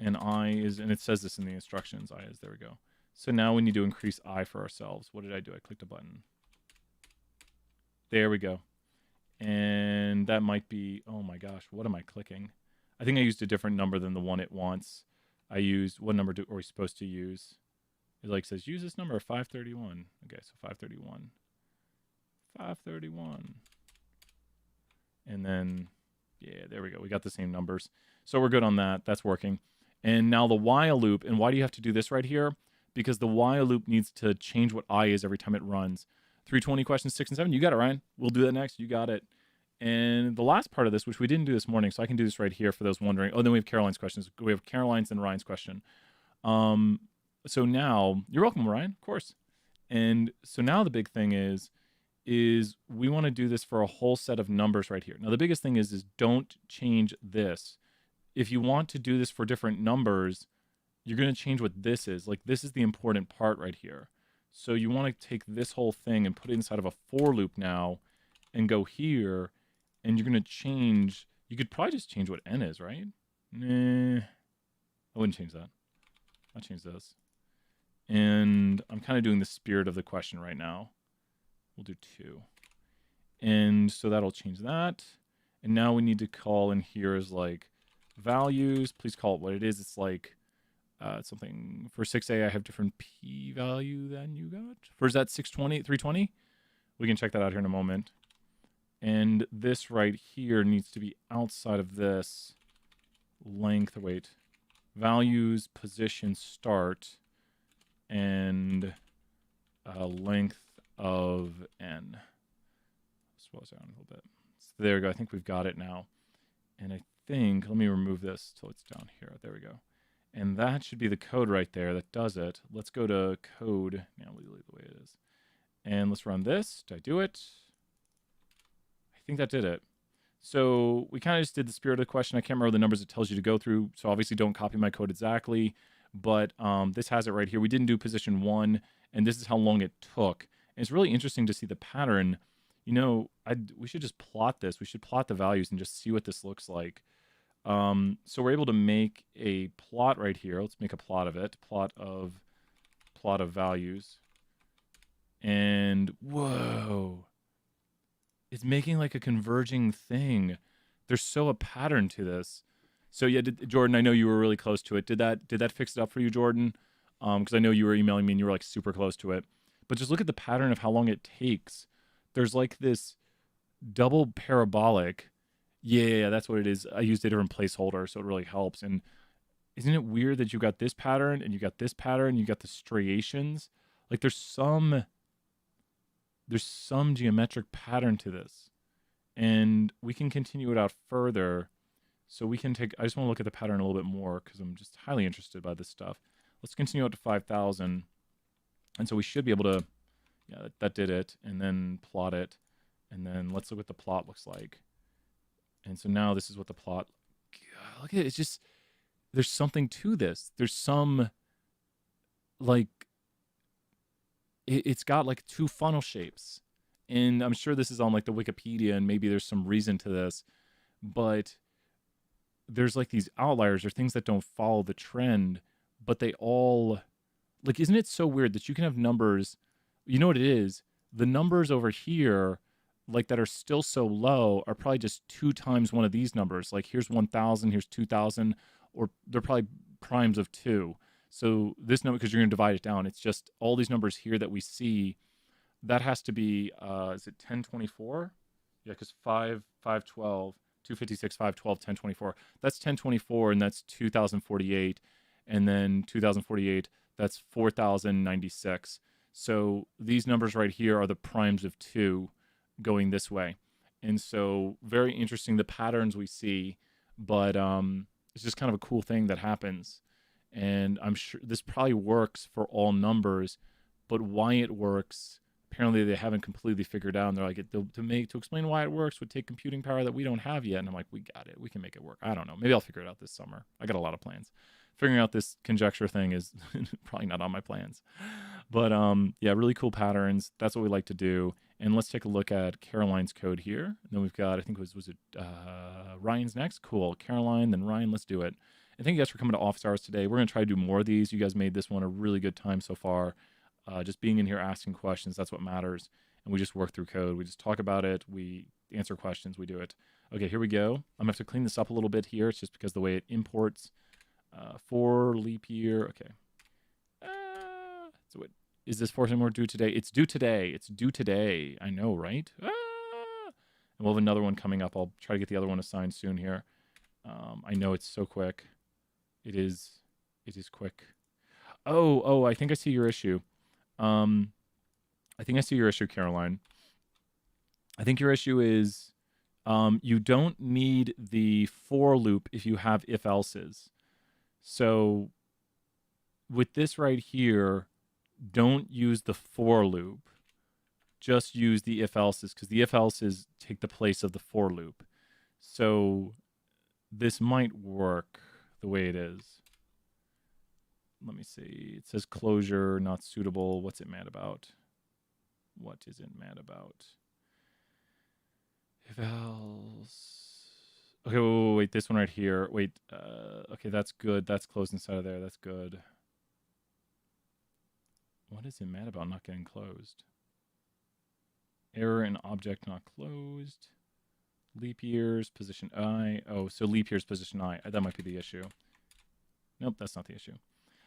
and I is, and it says this in the instructions, I is, there we go. So now we need to increase I for ourselves. What did I do? I clicked a button. There we go. And that might be, oh my gosh, what am I clicking? I think I used a different number than the one it wants. I used, what number are we supposed to use? It like says, use this number, 531. Okay, so 531. 531. And then, yeah, there we go. We got the same numbers. So we're good on that. That's working. And now the while loop. And why do you have to do this right here? Because the while loop needs to change what I is every time it runs. 320 questions 6 and 7. You got it, Ryan. We'll do that next. You got it. And the last part of this, which we didn't do this morning, so I can do this right here for those wondering. Oh, then we have Caroline's questions. We have Caroline's and Ryan's question. so now, you're welcome, Ryan, of course. And so now the big thing is we want to do this for a whole set of numbers right here. Now the biggest thing is don't change this. If you want to do this for different numbers, you're going to change what this is. Like this is the important part right here. So you want to take this whole thing and put it inside of a for loop now and go here, and you're going to change. You could probably just change what n is, right? Nah, I wouldn't change that. I'll change this. And I'm kind of doing the spirit of the question right now. We'll do 2. And so that'll change that. And now we need to call in here is like values. Please call it what it is. It's like something for 6a. I have different p value than you got. For is that 620, 320? We can check that out here in a moment. And this right here needs to be outside of this length. Wait, values, position, start, and length of n. Slow down a little bit. So there we go. I think we've got it now. And I think, let me remove this till it's down here. There we go. And that should be the code right there that does it. Let's go to code. Now leave it the way it is. And let's run this. Did I do it? I think that did it. So we kind of just did the spirit of the question. I can't remember the numbers it tells you to go through. So obviously don't copy my code exactly. But this has it right here. We didn't do position 1. And this is how long it took. And it's really interesting to see the pattern. You know, we should just plot this. We should plot the values and just see what this looks like. So we're able to make a plot right here. Let's make a plot of it. Plot of values. And whoa, it's making like a converging thing. There's so a pattern to this. So yeah, Jordan, I know you were really close to it. Did that fix it up for you, Jordan? Because I know you were emailing me and you were like super close to it. But just look at the pattern of how long it takes. There's like this double parabolic. Yeah, that's what it is. I used a different placeholder, so it really helps. And isn't it weird that you got this pattern and you got this pattern, you got the striations? Like there's some geometric pattern to this. And we can continue it out further. So we can take, I just want to look at the pattern a little bit more because I'm just highly interested by this stuff. Let's continue out to 5,000. And so we should be able to, yeah, that did it. And then plot it. And then let's look what the plot looks like. And so now this is what the plot, God, look at it. It's just, there's something to this. There's some, like, it's got like 2 funnel shapes. And I'm sure this is on like the Wikipedia and maybe there's some reason to this. But there's like these outliers or things that don't follow the trend. But they all, like, isn't it so weird that you can have numbers, you know what it is? The numbers over here, like that are still so low, are probably just 2 times one of these numbers. Like here's 1,000, here's 2,000, or they're probably primes of 2. So this number, because you're going to divide it down, it's just all these numbers here that we see. That has to be, is it 1024? Yeah, because 512, 256, 512, 1024. That's 1024, and that's 2048. And then 2048, that's 4096. So these numbers right here are the primes of 2 going this way. And so very interesting, the patterns we see, but it's just kind of a cool thing that happens. And I'm sure this probably works for all numbers, but why it works, apparently they haven't completely figured out. And they're like, to explain why it works would take computing power that we don't have yet. And I'm like, we got it. We can make it work. I don't know. Maybe I'll figure it out this summer. I got a lot of plans. Figuring out this conjecture thing is probably not on my plans. But yeah, really cool patterns. That's what we like to do. And let's take a look at Caroline's code here. And then we've got, I think was it Ryan's next? Cool. Caroline, then Ryan, let's do it. And thank you guys for coming to office hours today. We're going to try to do more of these. You guys made this one a really good time so far. Just being in here asking questions, that's what matters. And we just work through code. We just talk about it. We answer questions. We do it. Okay, here we go. I'm going to have to clean this up a little bit here. It's just because the way it imports for leap year. Okay. So is this forcing more due today? It's due today. It's due today. I know, right? And we'll have another one coming up. I'll try to get the other one assigned soon here. I know it's so quick. It is quick. Oh, I think I see your issue. I think I see your issue, Caroline. I think your issue is you don't need the for loop if you have if-else's. So with this right here, don't use the for loop. Just use the if else's, because the if else's take the place of the for loop. So this might work the way it is. Let me see. It says closure not suitable. What's it mad about? What is it mad about? If else. Okay, wait. This one right here. Wait. Okay, that's good. That's closed inside of there. That's good. What is it mad about not getting closed? Error in object not closed. Leap years, position I. Oh, so leap years, position I. That might be the issue. Nope, that's not the issue.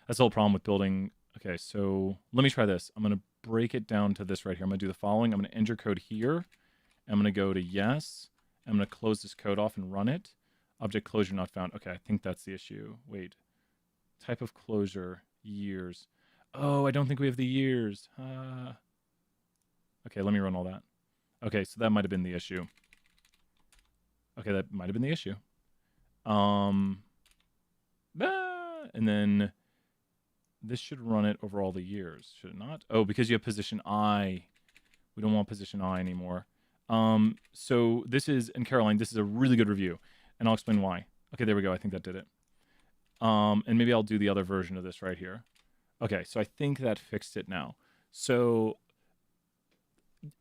That's the whole problem with building. Okay, so let me try this. I'm going to break it down to this right here. I'm going to do the following. I'm going to end your code here. I'm going to go to yes. I'm going to close this code off and run it. Object closure not found. Okay, I think that's the issue. Wait. Type of closure, years. Oh, I don't think we have the years. Okay, let me run all that. Okay, so that might have been the issue. Okay, that might have been the issue. And then this should run it over all the years, should it not? Oh, because you have position I. We don't want position I anymore. So this is, and Caroline, this is a really good review, and I'll explain why. Okay, there we go. I think that did it. And maybe I'll do the other version of this right here. Okay, so I think that fixed it now. So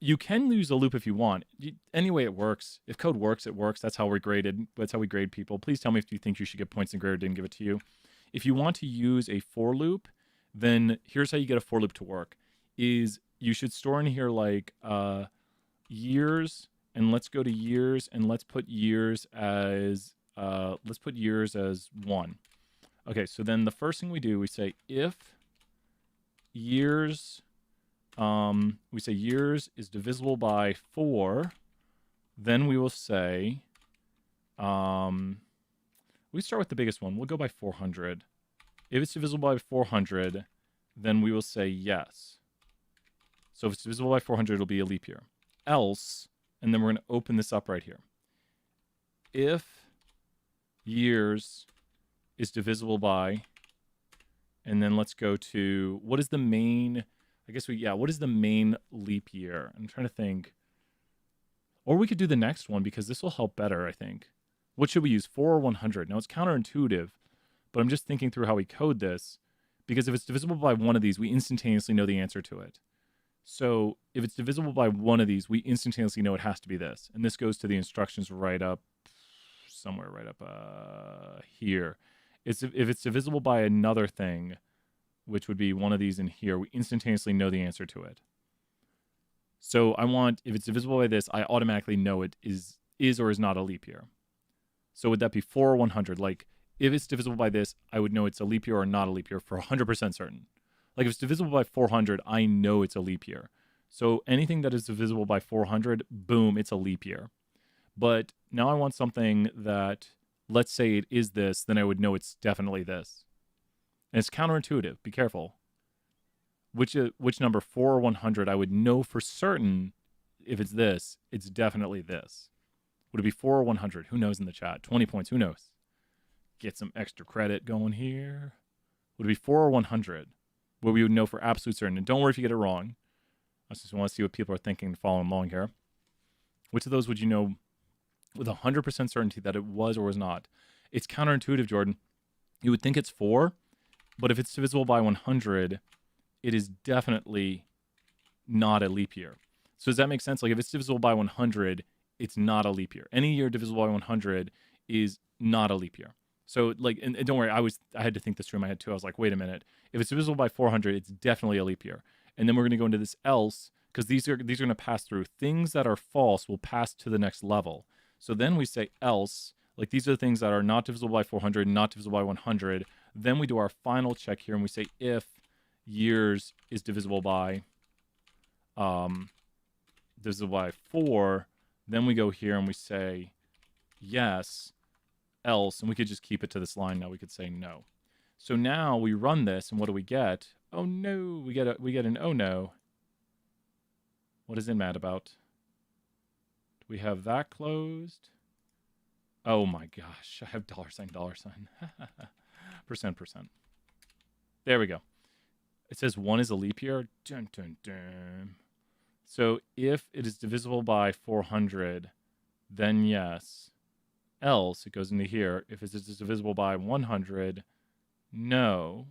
you can use a loop if you want. Anyway, it works. If code works, it works. That's how we're graded. That's how we grade people. Please tell me if you think you should get points and grade or didn't give it to you. If you want to use a for loop, then here's how you get a for loop to work. Is you should store in here like years, and let's go to years, and let's put years as 1. Okay, so then the first thing we do, we say if years, we say years is divisible by 4, then we will say, we start with the biggest one. We'll go by 400. If it's divisible by 400, then we will say yes. So if it's divisible by 400, it'll be a leap year. Else, and then we're going to open this up right here. If years is divisible by, and then let's go to, what is the main, what is the main leap year? I'm trying to think. Or we could do the next one, because this will help better, I think. What should we use, 4 or 100? Now, it's counterintuitive, but I'm just thinking through how we code this, because if it's divisible by one of these, we instantaneously know the answer to it. So if it's divisible by one of these, we instantaneously know it has to be this. And this goes to the instructions right up, somewhere right up here. If it's divisible by another thing, which would be one of these in here, we instantaneously know the answer to it. So I want, if it's divisible by this, I automatically know it is or is not a leap year. So would that be 4 or 100? Like, if it's divisible by this, I would know it's a leap year or not a leap year for 100% certain. Like, if it's divisible by 400, I know it's a leap year. So anything that is divisible by 400, boom, it's a leap year. But now I want something that, let's say it is this, then I would know it's definitely this. And it's counterintuitive. Be careful. Which number, 4 or 100, I would know for certain if it's this, it's definitely this. Would it be 4 or 100? Who knows in the chat? 20 points. Who knows? Get some extra credit going here. Would it be 4 or 100? Where we would know for absolute certain. And don't worry if you get it wrong. I just want to see what people are thinking and following along here. Which of those would you know with 100% certainty that it was or was not? It's counterintuitive, Jordan. You would think it's 4, but if it's divisible by 100, it is definitely not a leap year. So does that make sense? Like, if it's divisible by 100, it's not a leap year. Any year divisible by 100 is not a leap year. So, like, and don't worry, I had to think this through in my head too. I was like, wait a minute. If it's divisible by 400, it's definitely a leap year. And then we're going to go into this else, because these are going to pass through. Things that are false will pass to the next level. So then we say else, like these are the things that are not divisible by 400, not divisible by 100. Then we do our final check here, and we say if years is divisible by 4, then we go here and we say yes, else, and we could just keep it to this line now. We could say no. So now we run this, and what do we get? Oh no, we get an oh no. What is it mad about? Do we have that closed? Oh my gosh, I have $. %. %. There we go. It says 1 is a leap year. Dun, dun, dun. So if it is divisible by 400, then yes. Else, it goes into here. If it is divisible by 100, no.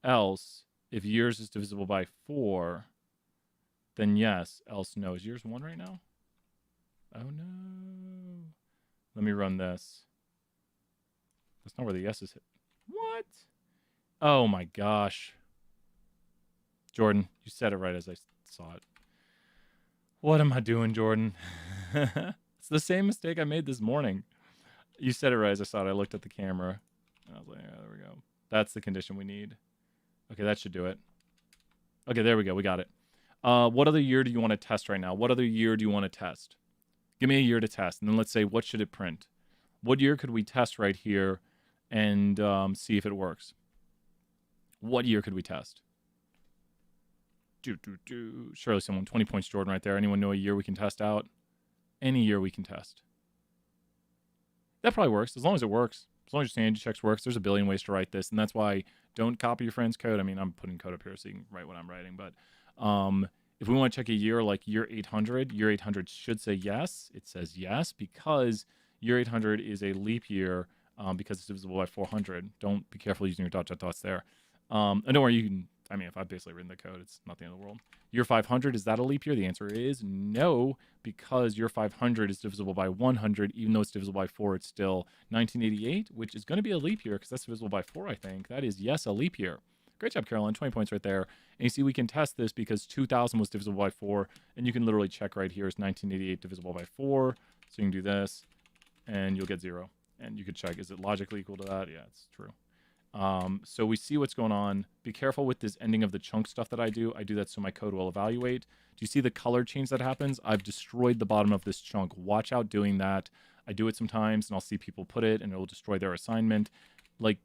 Else, if years is divisible by 4, then yes. Else, no. Is yours 1 right now? Oh, no. Let me run this. That's not where the yes is hit. What? Oh, my gosh. Jordan, you said it right as I saw it. What am I doing, Jordan? It's the same mistake I made this morning. You said it right as I saw it. I looked at the camera. And I was like, yeah, there we go. That's the condition we need. Okay, that should do it. Okay, there we go. We got it. What other year do you want to test right now? What other year do you want to test? Give me a year to test. And then let's say, what should it print? What year could we test right here and see if it works? What year could we test? Surely someone. 20 points, Jordan, right there. Anyone know a year we can test out? Any year we can test. That probably works, as long as it works. As long as your sanity checks works. There's a billion ways to write this, and that's why don't copy your friend's code. I mean, I'm putting code up here so you can write what I'm writing, but if we want to check a year like year 800 should say yes. It says yes because year 800 is a leap year because it's divisible by 400. Don't be careful using your dots there. And don't worry, you can, I mean, if I've basically written the code, it's not the end of the world. Year 500, is that a leap year? The answer is no, because year 500 is divisible by 100. Even though it's divisible by 4, it's still 1988, which is going to be a leap year because that's divisible by 4, I think. That is, yes, a leap year. Great job, Caroline. 20 points right there. And you see we can test this because 2000 was divisible by 4, and you can literally check right here is 1988 divisible by 4. So you can do this, and you'll get 0. And you could check, is it logically equal to that? Yeah, it's true. So we see what's going on. Be careful with this ending of the chunk stuff that I do. I do that so my code will evaluate. Do you see the color change that happens? I've destroyed the bottom of this chunk. Watch out doing that. I do it sometimes, and I'll see people put it, and it will destroy their assignment. Like,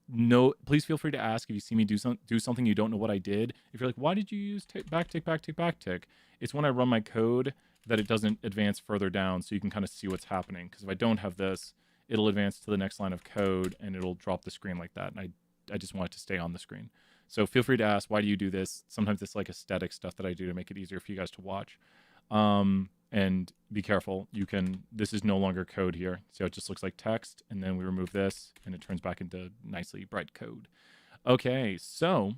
no, please feel free to ask if you see me do something you don't know what I did. If you're like, why did you use backtick? It's when I run my code that it doesn't advance further down, so you can kind of see what's happening. Because if I don't have this, it'll advance to the next line of code, and it'll drop the screen like that. And I just want it to stay on the screen. So feel free to ask, why do you do this? Sometimes it's like aesthetic stuff that I do to make it easier for you guys to watch. And be careful. This is no longer code here. See how it just looks like text, and then we remove this, and it turns back into nicely bright code. Okay, so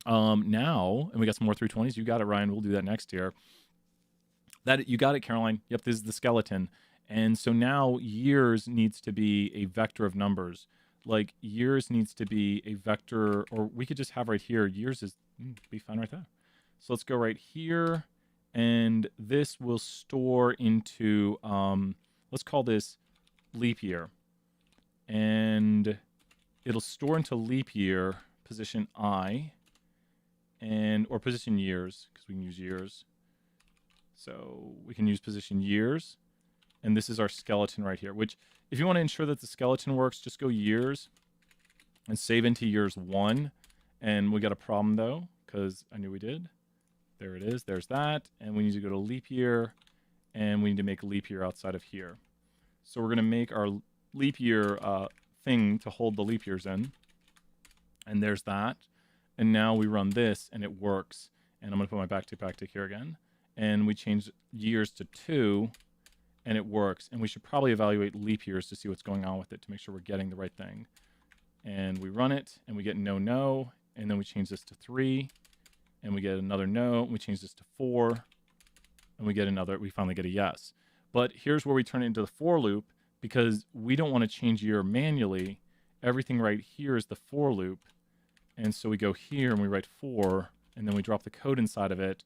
now, and we got some more 320s. You got it, Ryan. We'll do that next here. You got it, Caroline. Yep, this is the skeleton. And so now years needs to be a vector of numbers. Like years needs to be a vector, or we could just have right here, years is be fine right there. So let's go right here, and this will store into, let's call this leap year. And it'll store into leap year position I, or position years, because we can use years. So we can use position years. And this is our skeleton right here, which if you want to ensure that the skeleton works, just go years and save into years 1. And we got a problem though, because I knew we did. There it is. There's that. And we need to go to leap year, and we need to make leap year outside of here. So we're going to make our leap year thing to hold the leap years in. And there's that. And now we run this, and it works. And I'm going to put my backtick here again. And we change years to 2. And it works. And we should probably evaluate leap years to see what's going on with it to make sure we're getting the right thing. And we run it, and we get no, and then we change this to 3, and we get another no, and we change this to 4, and we finally get a yes. But here's where we turn it into the for loop, because we don't want to change year manually. Everything right here is the for loop. And so we go here, and we write 4, and then we drop the code inside of it.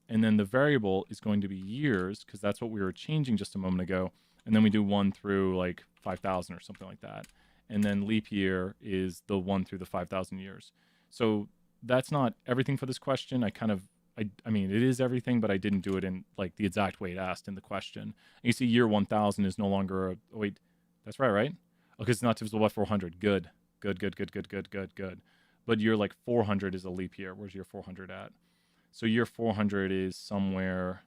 And then the variable is going to be years, because that's what we were changing just a moment ago. And then we do 1 through like 5,000 or something like that. And then leap year is the 1 through the 5,000 years. So that's not everything for this question. I mean, it is everything, but I didn't do it in like the exact way it asked in the question. And you see year 1,000 is no longer wait, that's right? Okay, it's not divisible by 400. Good. But year like 400 is a leap year. Where's year 400 at? So year 400 is somewhere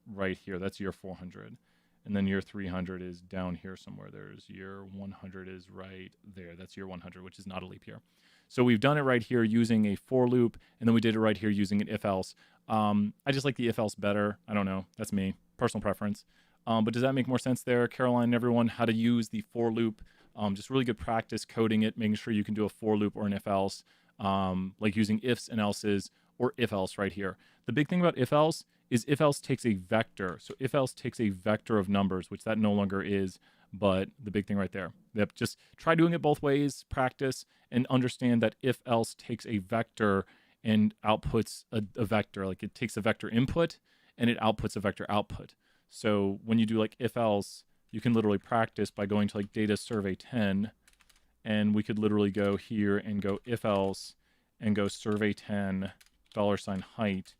right here. That's year 400. And then year 300 is down here somewhere. There's year 100 is right there. That's year 100, which is not a leap year. So we've done it right here using a for loop, and then we did it right here using an if else. I just like the if else better. I don't know. That's me. Personal preference. But does that make more sense there, Caroline and everyone, how to use the for loop? Just really good practice coding it, making sure you can do a for loop or an if else, like using ifs and elses or if else right here. The big thing about if else is if else takes a vector. So if else takes a vector of numbers, which that no longer is, but the big thing right there. Yep, just try doing it both ways, practice, and understand that if else takes a vector and outputs a vector. Like it takes a vector input and it outputs a vector output. So when you do like if else, you can literally practice by going to like data survey 10, and we could literally go here and go if else and go survey 10 $height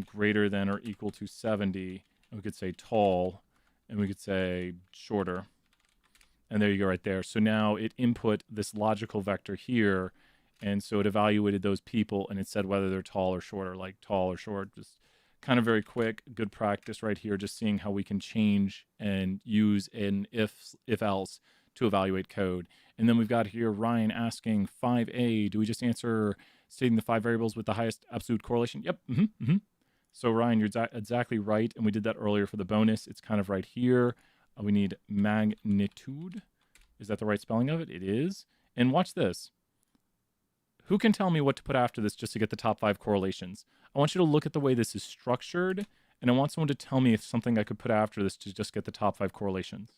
greater than or equal to 70. And we could say tall, and we could say shorter. And there you go right there. So now it input this logical vector here, and so it evaluated those people, and it said whether they're tall or short, or like tall or short. Just kind of very quick, good practice right here, just seeing how we can change and use an if else to evaluate code. And then we've got here Ryan asking 5A, do we just answer stating the 5 variables with the highest absolute correlation? Yep. So Ryan, you're exactly right, and we did that earlier for the bonus. It's kind of right here. We need magnitude. Is that the right spelling of it? It is. And watch this. Who can tell me what to put after this just to get the top 5 correlations? I want you to look at the way this is structured, and I want someone to tell me if something I could put after this to just get the top 5 correlations.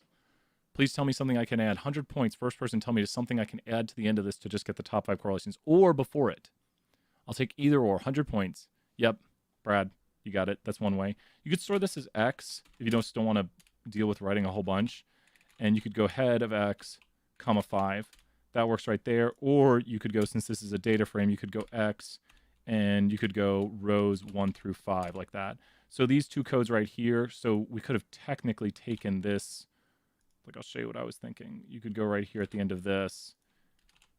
Please tell me something I can add. 100 points. First person tell me something I can add to the end of this to just get the top 5 correlations, or before it. I'll take either or. 100 points. Yep, Brad, you got it. That's one way. You could store this as x if you don't want to deal with writing a whole bunch. And you could go head of x, comma 5. That works right there. Or you could go, since this is a data frame, you could go x, and you could go rows 1 through 5 like that. So these two codes right here, so we could have technically taken this, like I'll show you what I was thinking. You could go right here at the end of this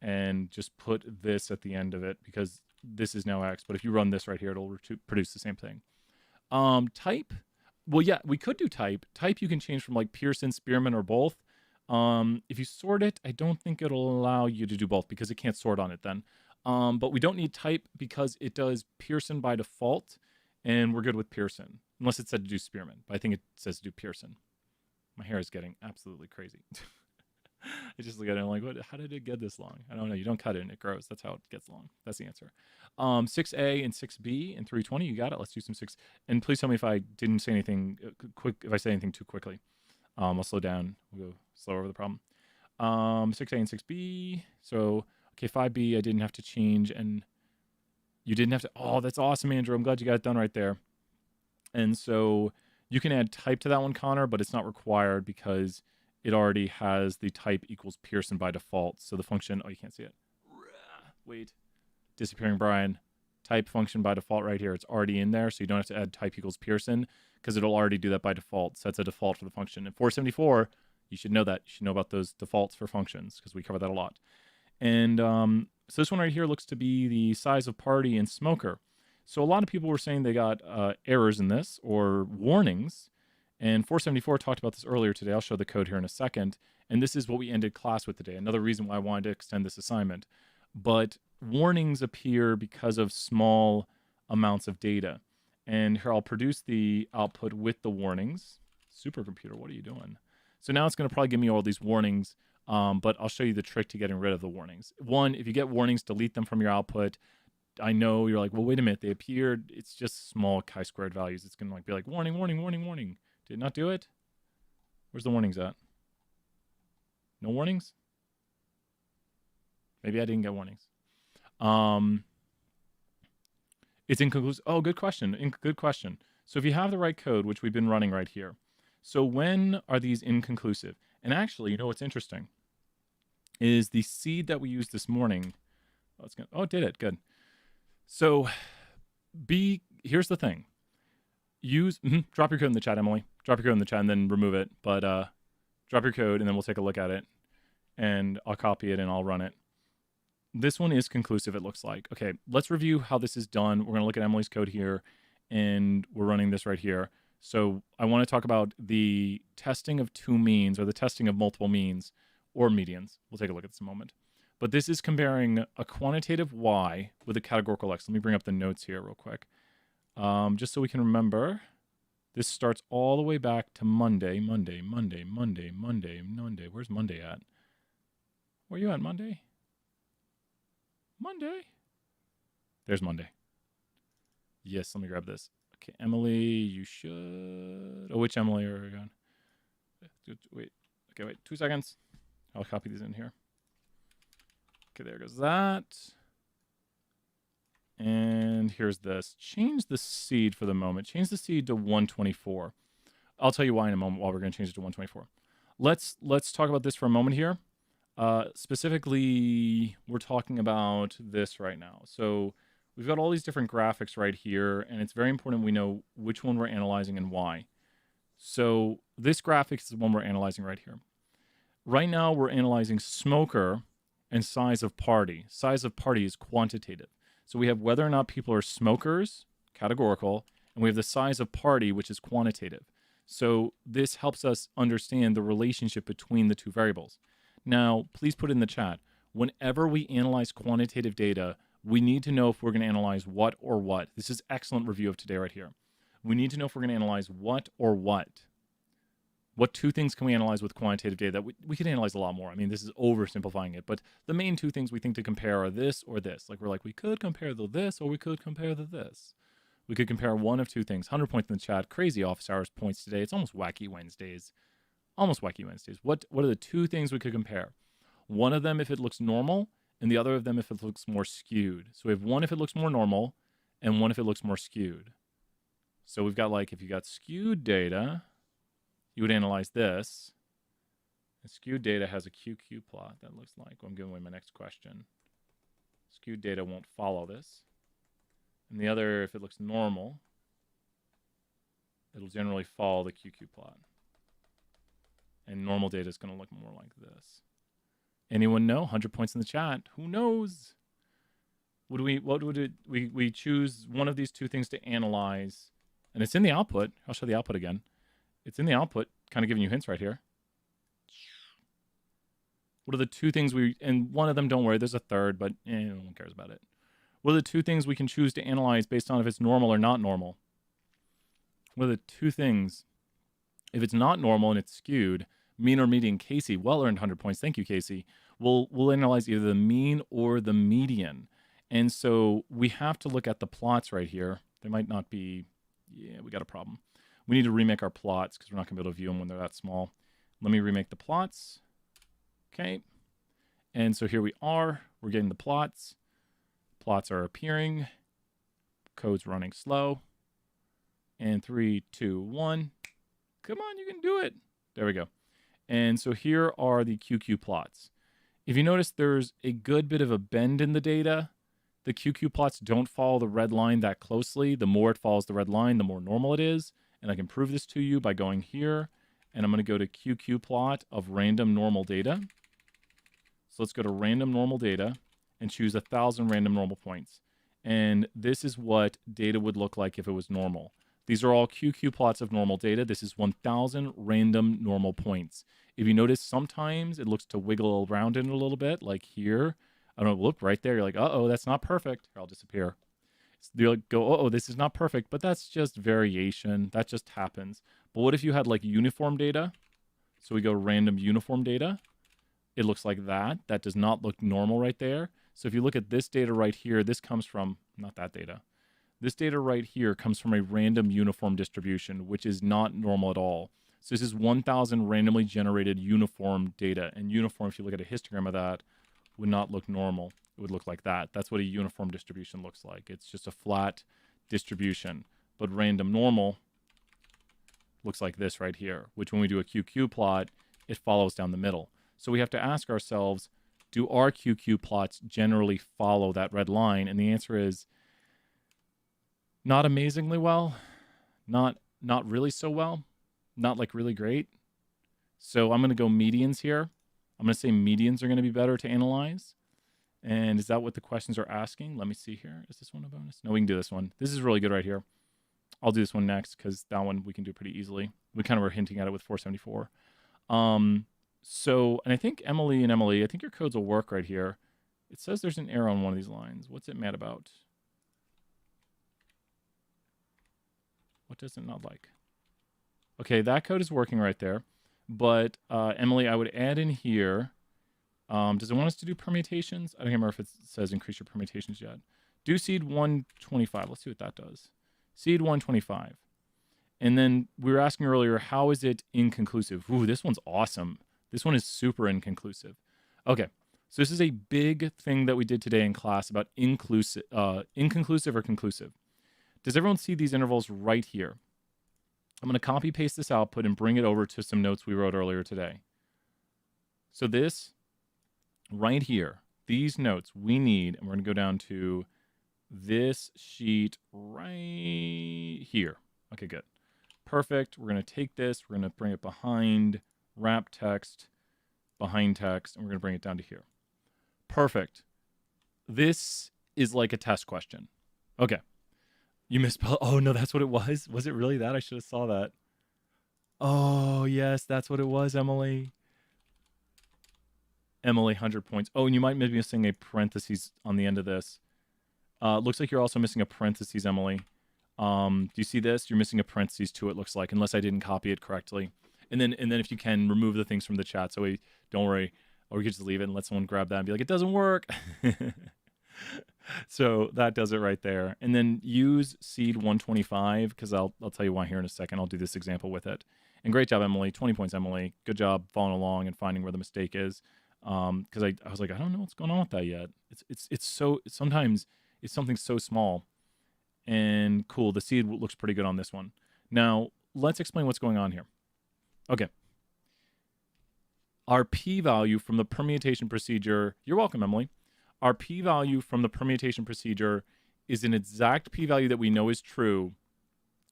and just put this at the end of it, because this is now x. But if you run this right here, it'll produce the same thing. Type, well, yeah, we could do type. Type you can change from like Pearson, Spearman, or both. If you sort it, I don't think it'll allow you to do both because it can't sort on it then. But we don't need type because it does Pearson by default, and we're good with Pearson, unless it said to do Spearman. But I think it says to do Pearson. My hair is getting absolutely crazy. I just look at it and I'm like, what? How did it get this long? I don't know. You don't cut it and it grows. That's how it gets long. That's the answer. 6A and 6B and 320. You got it. Let's do some 6. And please tell me if I didn't say anything quick. If I say anything too quickly, I'll slow down. We'll go slower over the problem. 6A and 6B. So, okay, 5B, I didn't have to change. And you didn't have to. Oh, that's awesome, Andrew. I'm glad you got it done right there. And so you can add type to that one, Connor, but it's not required because it already has the type equals Pearson by default. So the function, oh, you can't see it. Wait. Disappearing Brian. Type function by default right here. It's already in there, so you don't have to add type equals Pearson because it'll already do that by default. So that's a default for the function. In 474, you should know that. You should know about those defaults for functions because we cover that a lot. And so this one right here looks to be the size of party and smoker. So a lot of people were saying they got errors in this or warnings. And 474 talked about this earlier today. I'll show the code here in a second. And this is what we ended class with today. Another reason why I wanted to extend this assignment. But warnings appear because of small amounts of data. And here I'll produce the output with the warnings. Supercomputer, what are you doing? So now it's going to probably give me all these warnings. But I'll show you the trick to getting rid of the warnings. One, if you get warnings, delete them from your output. I know you're like, well, wait a minute. They appeared. It's just small chi-squared values. It's going to like be like warning, warning, warning, warning. Did it not do it? Where's the warnings at? No warnings? Maybe I didn't get warnings. It's inconclusive. Oh, good question. Good question. So if you have the right code, which we've been running right here. So when are these inconclusive? And actually, you know what's interesting is the seed that we used this morning. Oh, it did it. Good. So here's the thing. Drop your code in the chat, Emily. Drop your code in the chat and then remove it. But drop your code and then we'll take a look at it. And I'll copy it and I'll run it. This one is conclusive, it looks like. Okay, let's review how this is done. We're going to look at Emily's code here. And we're running this right here. So I want to talk about the testing of two means or the testing of multiple means or medians. We'll take a look at this in a moment. But this is comparing a quantitative Y with a categorical X. Let me bring up the notes here real quick. Just so we can remember, this starts all the way back to Monday. Where's Monday at? Where are you at, Monday? Monday? There's Monday. Yes, let me grab this. Okay, Emily, you should... Oh, which Emily are we going? Wait. Okay, wait. 2 seconds. I'll copy these in here. Okay, there goes that. And here's this. Change the seed for the moment. Change the seed to 124. I'll tell you why in a moment while we're going to change it to 124. Let's talk about this for a moment here. Specifically, we're talking about this right now. So we've got all these different graphics right here, and it's very important we know which one we're analyzing and why. So this graphic is the one we're analyzing right here. Right now, we're analyzing smoker and size of party. Size of party is quantitative. So we have whether or not people are smokers, categorical, and we have the size of party, which is quantitative. So this helps us understand the relationship between the two variables. Now, please put in the chat, whenever we analyze quantitative data, we need to know if we're going to analyze what or what. This is excellent review of today right here. We need to know if we're going to analyze what or what. What two things can we analyze with quantitative data? We could analyze a lot more. I mean, this is oversimplifying it, but the main two things we think to compare are this or this. Like, we're like, we could compare the this or we could compare the this. We could compare one of two things. 100 points in the chat. Crazy office hours points today. It's almost wacky Wednesdays. Almost wacky Wednesdays. What are the two things we could compare? One of them if it looks normal, and the other of them if it looks more skewed. So we have one if it looks more normal, and one if it looks more skewed. So we've got, like, if you got skewed data, you would analyze this. And skewed data has a QQ plot that looks like, well, I'm giving away my next question. Skewed data won't follow this. And the other, if it looks normal, it'll generally follow the QQ plot. And normal data is going to look more like this. Anyone know? 100 points in the chat. Who knows? We choose one of these two things to analyze, and it's in the output. I'll show the output again. It's in the output, kind of giving you hints right here. What are the two things and one of them, don't worry, there's a third, but no one cares about it. What are the two things we can choose to analyze based on if it's normal or not normal? What are the two things? If it's not normal and it's skewed, mean or median, Casey, well earned 100 points. Thank you, Casey. We'll analyze either the mean or the median. And so we have to look at the plots right here. They might not be, yeah, we got a problem. We need to remake our plots because we're not going to be able to view them when they're that small. Let me remake the plots. Okay. And so here we are. We're getting the plots. Plots are appearing. Code's running slow. And 3, 2, 1. Come on, you can do it. There we go. And so here are the QQ plots. If you notice, there's a good bit of a bend in the data. The QQ plots don't follow the red line that closely. The more it follows the red line, the more normal it is. And I can prove this to you by going here. And I'm going to go to QQ plot of random normal data. So let's go to random normal data and choose 1,000 random normal points. And this is what data would look like if it was normal. These are all QQ plots of normal data. This is 1,000 random normal points. If you notice, sometimes it looks to wiggle around in a little bit, like here. I don't know, look right there. You're like, uh-oh, that's not perfect. Here, I'll disappear. You're like, go, uh-oh, this is not perfect, but that's just variation. That just happens. But what if you had like uniform data? So we go random uniform data. It looks like that. That does not look normal right there. So if you look at this data right here, this comes from, not that data. This data right here comes from a random uniform distribution, which is not normal at all. So this is 1,000 randomly generated uniform data. And uniform, if you look at a histogram of that, would not look normal. It would look like that. That's what a uniform distribution looks like. It's just a flat distribution. But random normal looks like this right here, which when we do a QQ plot, it follows down the middle. So we have to ask ourselves, do our QQ plots generally follow that red line? And the answer is not amazingly well, not really so well, not like really great. So I'm going to go medians here. I'm going to say medians are going to be better to analyze. And is that what the questions are asking? Let me see here. Is this one a bonus? No, we can do this one. This is really good right here. I'll do this one next because that one we can do pretty easily. We kind of were hinting at it with 474. So, and I think Emily and Emily, I think your codes will work right here. It says there's an error on one of these lines. What's it mad about? What does it not like? Okay, that code is working right there. But Emily, I would add in here. Does it want us to do permutations? I don't remember if it says increase your permutations yet. Do seed 125. Let's see what that does. Seed 125. And then we were asking earlier, how is it inconclusive? Ooh, this one's awesome. This one is super inconclusive. Okay, so this is a big thing that we did today in class about inconclusive or conclusive. Does everyone see these intervals right here? I'm going to copy paste this output and bring it over to some notes we wrote earlier today. So this right here, these notes we need, and we're going to go down to this sheet right here. Okay, good. Perfect. We're going to take this, we're going to bring it behind wrap text, behind text, and we're going to bring it down to here. Perfect. This is like a test question. Okay. You misspelled. Oh, no, that's what it was. Was it really that? I should have saw that. Oh, yes, that's what it was, Emily. Emily, 100 points. Oh, and you might be missing a parentheses on the end of this. Looks like you're also missing a parentheses, Emily. Do you see this? You're missing a parentheses too, it looks like, unless I didn't copy it correctly. And then if you can, remove the things from the chat. So don't worry. Or you could just leave it and let someone grab that and be like, it doesn't work. So that does it right there. And then use seed 125, because I'll tell you why here in a second. I'll do this example with it. And great job, Emily. 20 points, Emily. Good job following along and finding where the mistake is. Because I was like, I don't know what's going on with that yet. It's so, sometimes it's something so small. And cool, the seed looks pretty good on this one. Now, let's explain what's going on here. Okay. Our p-value from the permutation procedure, you're welcome, Emily. Our p-value from the permutation procedure is an exact p-value that we know is true,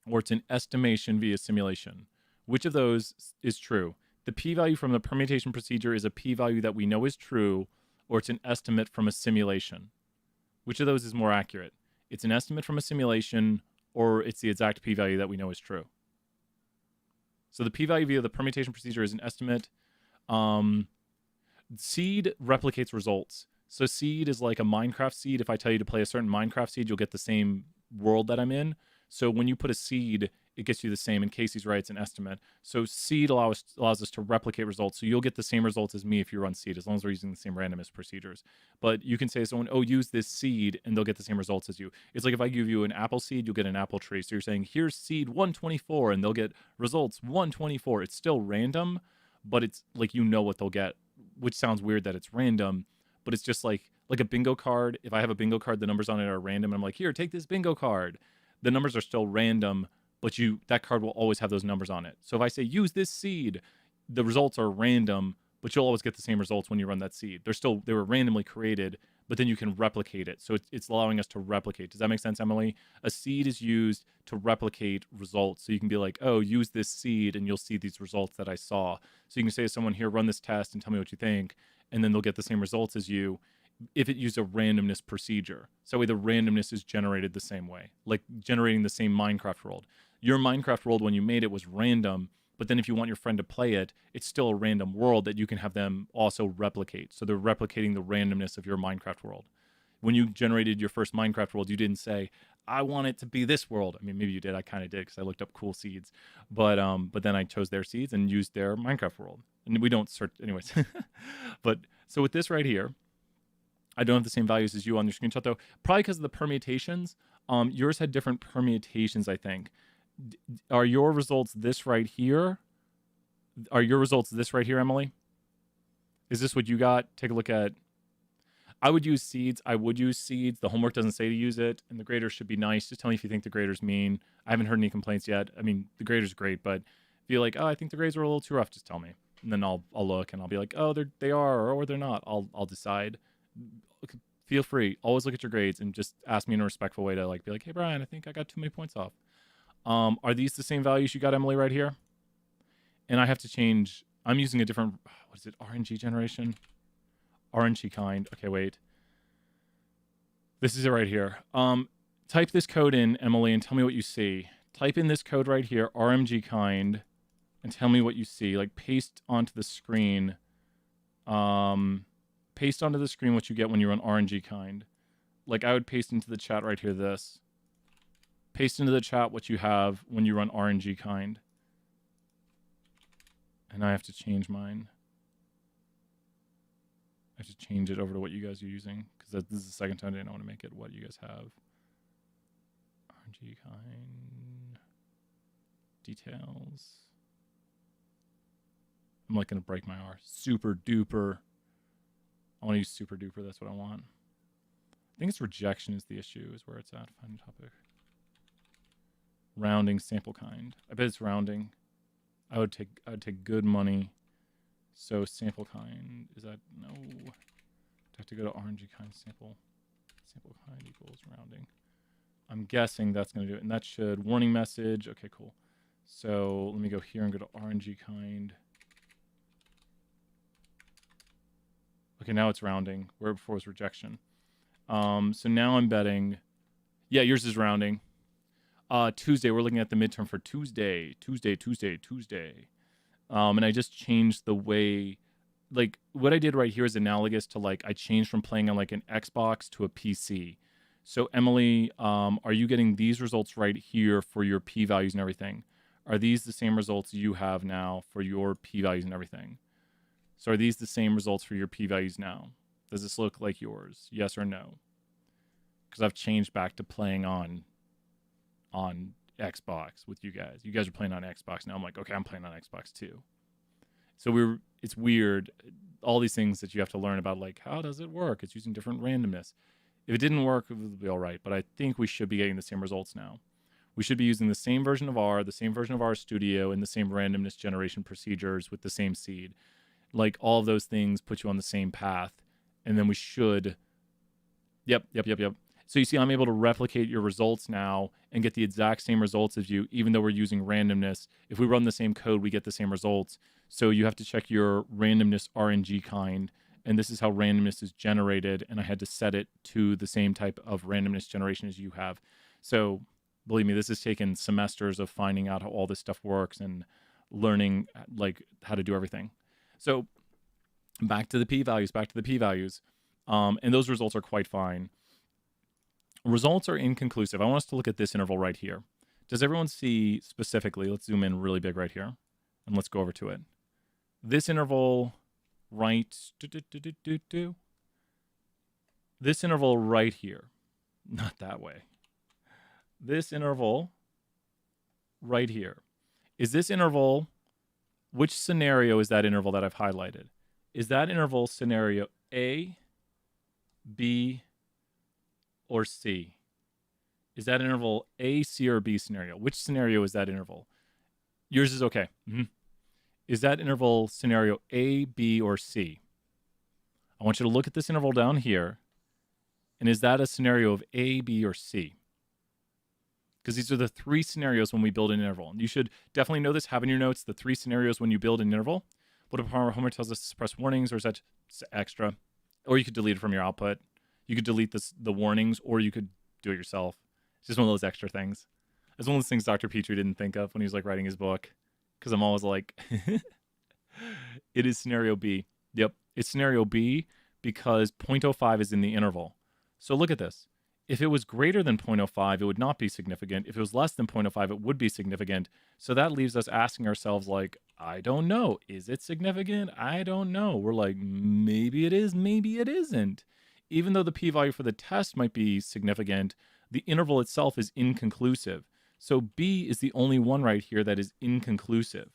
or it's an estimation via simulation. Which of those is true? The p-value from the permutation procedure is a p-value that we know is true, or it's an estimate from a simulation. Which of those is more accurate? It's an estimate from a simulation, or it's the exact p-value that we know is true. So the p-value via the permutation procedure is an estimate. Seed replicates results. So seed is like a Minecraft seed. If I tell you to play a certain Minecraft seed, you'll get the same world that I'm in. So when you put a seed, it gets you the same. And Casey's right, it's an estimate. So seed allows us to replicate results. So you'll get the same results as me if you run seed, as long as we're using the same randomness procedures. But you can say to someone, oh, use this seed, and they'll get the same results as you. It's like if I give you an apple seed, you'll get an apple tree. So you're saying, here's seed 124, and they'll get results 124. It's still random, but it's like you know what they'll get, which sounds weird that it's random. But it's just like a bingo card. If I have a bingo card, the numbers on it are random. And I'm like, here, take this bingo card. The numbers are still random, but that card will always have those numbers on it. So if I say, use this seed, the results are random, but you'll always get the same results when you run that seed. They were randomly created, but then you can replicate it. So it's allowing us to replicate. Does that make sense, Emily? A seed is used to replicate results. So you can be like, oh, use this seed, and you'll see these results that I saw. So you can say to someone, here, run this test and tell me what you think. And then they'll get the same results as you if it used a randomness procedure. So that way the randomness is generated the same way, like generating the same Minecraft world. Your Minecraft world, when you made it, was random, but then if you want your friend to play it, it's still a random world that you can have them also replicate. So they're replicating the randomness of your Minecraft world. When you generated your first Minecraft world, you didn't say, I want it to be this world. I mean, maybe you did. I kind of did because I looked up cool seeds. But then I chose their seeds and used their Minecraft world. And we don't search anyways. But so with this right here, I don't have the same values as you on your screenshot though. Probably because of the permutations. Yours had different permutations, I think. Are your results this right here? Are your results this right here, Emily? Is this what you got? Take a look at. I would use seeds. The homework doesn't say to use it, and the graders should be nice. Just tell me if you think the grader's mean. I haven't heard any complaints yet. I mean, the grader's great, but if you're like, oh, I think the grades are a little too rough, just tell me. And then I'll look and I'll be like, oh, they are, or they're not. I'll decide. Feel free. Always look at your grades and just ask me in a respectful way to be like, hey, Brian, I think I got too many points off. Are these the same values you got, Emily, right here? And I have to change. I'm using a different, what is it, RNG generation? RNG kind. Okay, wait. This is it right here. Type this code in, Emily, and tell me what you see. type in this code right here, RMG kind, and tell me what you see. Like paste onto the screen. Paste onto the screen what you get when you run RNG kind. Like I would paste into the chat right here this. Paste into the chat what you have when you run RNG kind. And I have to change mine. I have to change it over to what you guys are using. Because this is the second time I didn't want to make it what you guys have. RNG kind. Details. I'm like going to break my R. Super duper. I want to use super duper. That's what I want. I think it's rejection is the issue, is where it's at. Find topic. Rounding sample kind. I bet it's rounding. I would take good money. So sample kind is that no? I have to go to RNG kind sample. Sample kind equals rounding. I'm guessing that's going to do it, and that should warning message. Okay, cool. So let me go here and go to RNG kind. Okay, now it's rounding, where before was rejection. So now I'm betting. Yeah, yours is rounding. Tuesday, we're looking at the midterm for Tuesday. And I just changed the way, like, what I did right here is analogous to, like, I changed from playing on, like, an Xbox to a PC. So, Emily, are you getting these results right here for your p-values and everything? Are these the same results you have now for your p-values and everything? So are these the same results for your p-values now? Does this look like yours? Yes or no? Because I've changed back to playing on Xbox with you guys. You guys are playing on Xbox now. I'm like, okay, I'm playing on Xbox too. So it's weird. All these things that you have to learn about, like, how does it work? It's using different randomness. If it didn't work, it would be all right. But I think we should be getting the same results now. We should be using the same version of R, the same version of R Studio, and the same randomness generation procedures with the same seed. Like, all of those things put you on the same path. And then we should... Yep. So you see, I'm able to replicate your results now and get the exact same results as you, even though we're using randomness. If we run the same code, we get the same results. So you have to check your randomness RNG kind. And this is how randomness is generated. And I had to set it to the same type of randomness generation as you have. So believe me, this has taken semesters of finding out how all this stuff works and learning, like, how to do everything. So back to the p-values. And those results are quite fine. Results are inconclusive. I want us to look at this interval right here. Does everyone see specifically? Let's zoom in really big right here. And let's go over to it. This interval right... This interval right here. Not that way. This interval right here. Is this interval... Which scenario is that interval that I've highlighted? Is that interval scenario A, B, or C? Is that interval A, C, or B scenario? Which scenario is that interval? Yours is okay. Is that interval scenario A, B, or C? I want you to look at this interval down here. And is that a scenario of A, B, or C? Because these are the three scenarios when we build an interval. And you should definitely know this. Have in your notes the three scenarios when you build an interval. What if our homework tells us to suppress warnings, or is that extra? Or you could delete it from your output. You could delete the warnings, or you could do it yourself. It's just one of those extra things. It's one of those things Dr. Petrie didn't think of when he was, like, writing his book. Because I'm always like, it is scenario B. Yep, it's scenario B because 0.05 is in the interval. So look at this. If it was greater than 0.05, it would not be significant. If it was less than 0.05, it would be significant. So that leaves us asking ourselves, like, I don't know. Is it significant? I don't know. We're like, maybe it is, maybe it isn't. Even though the p-value for the test might be significant, the interval itself is inconclusive. So B is the only one right here that is inconclusive.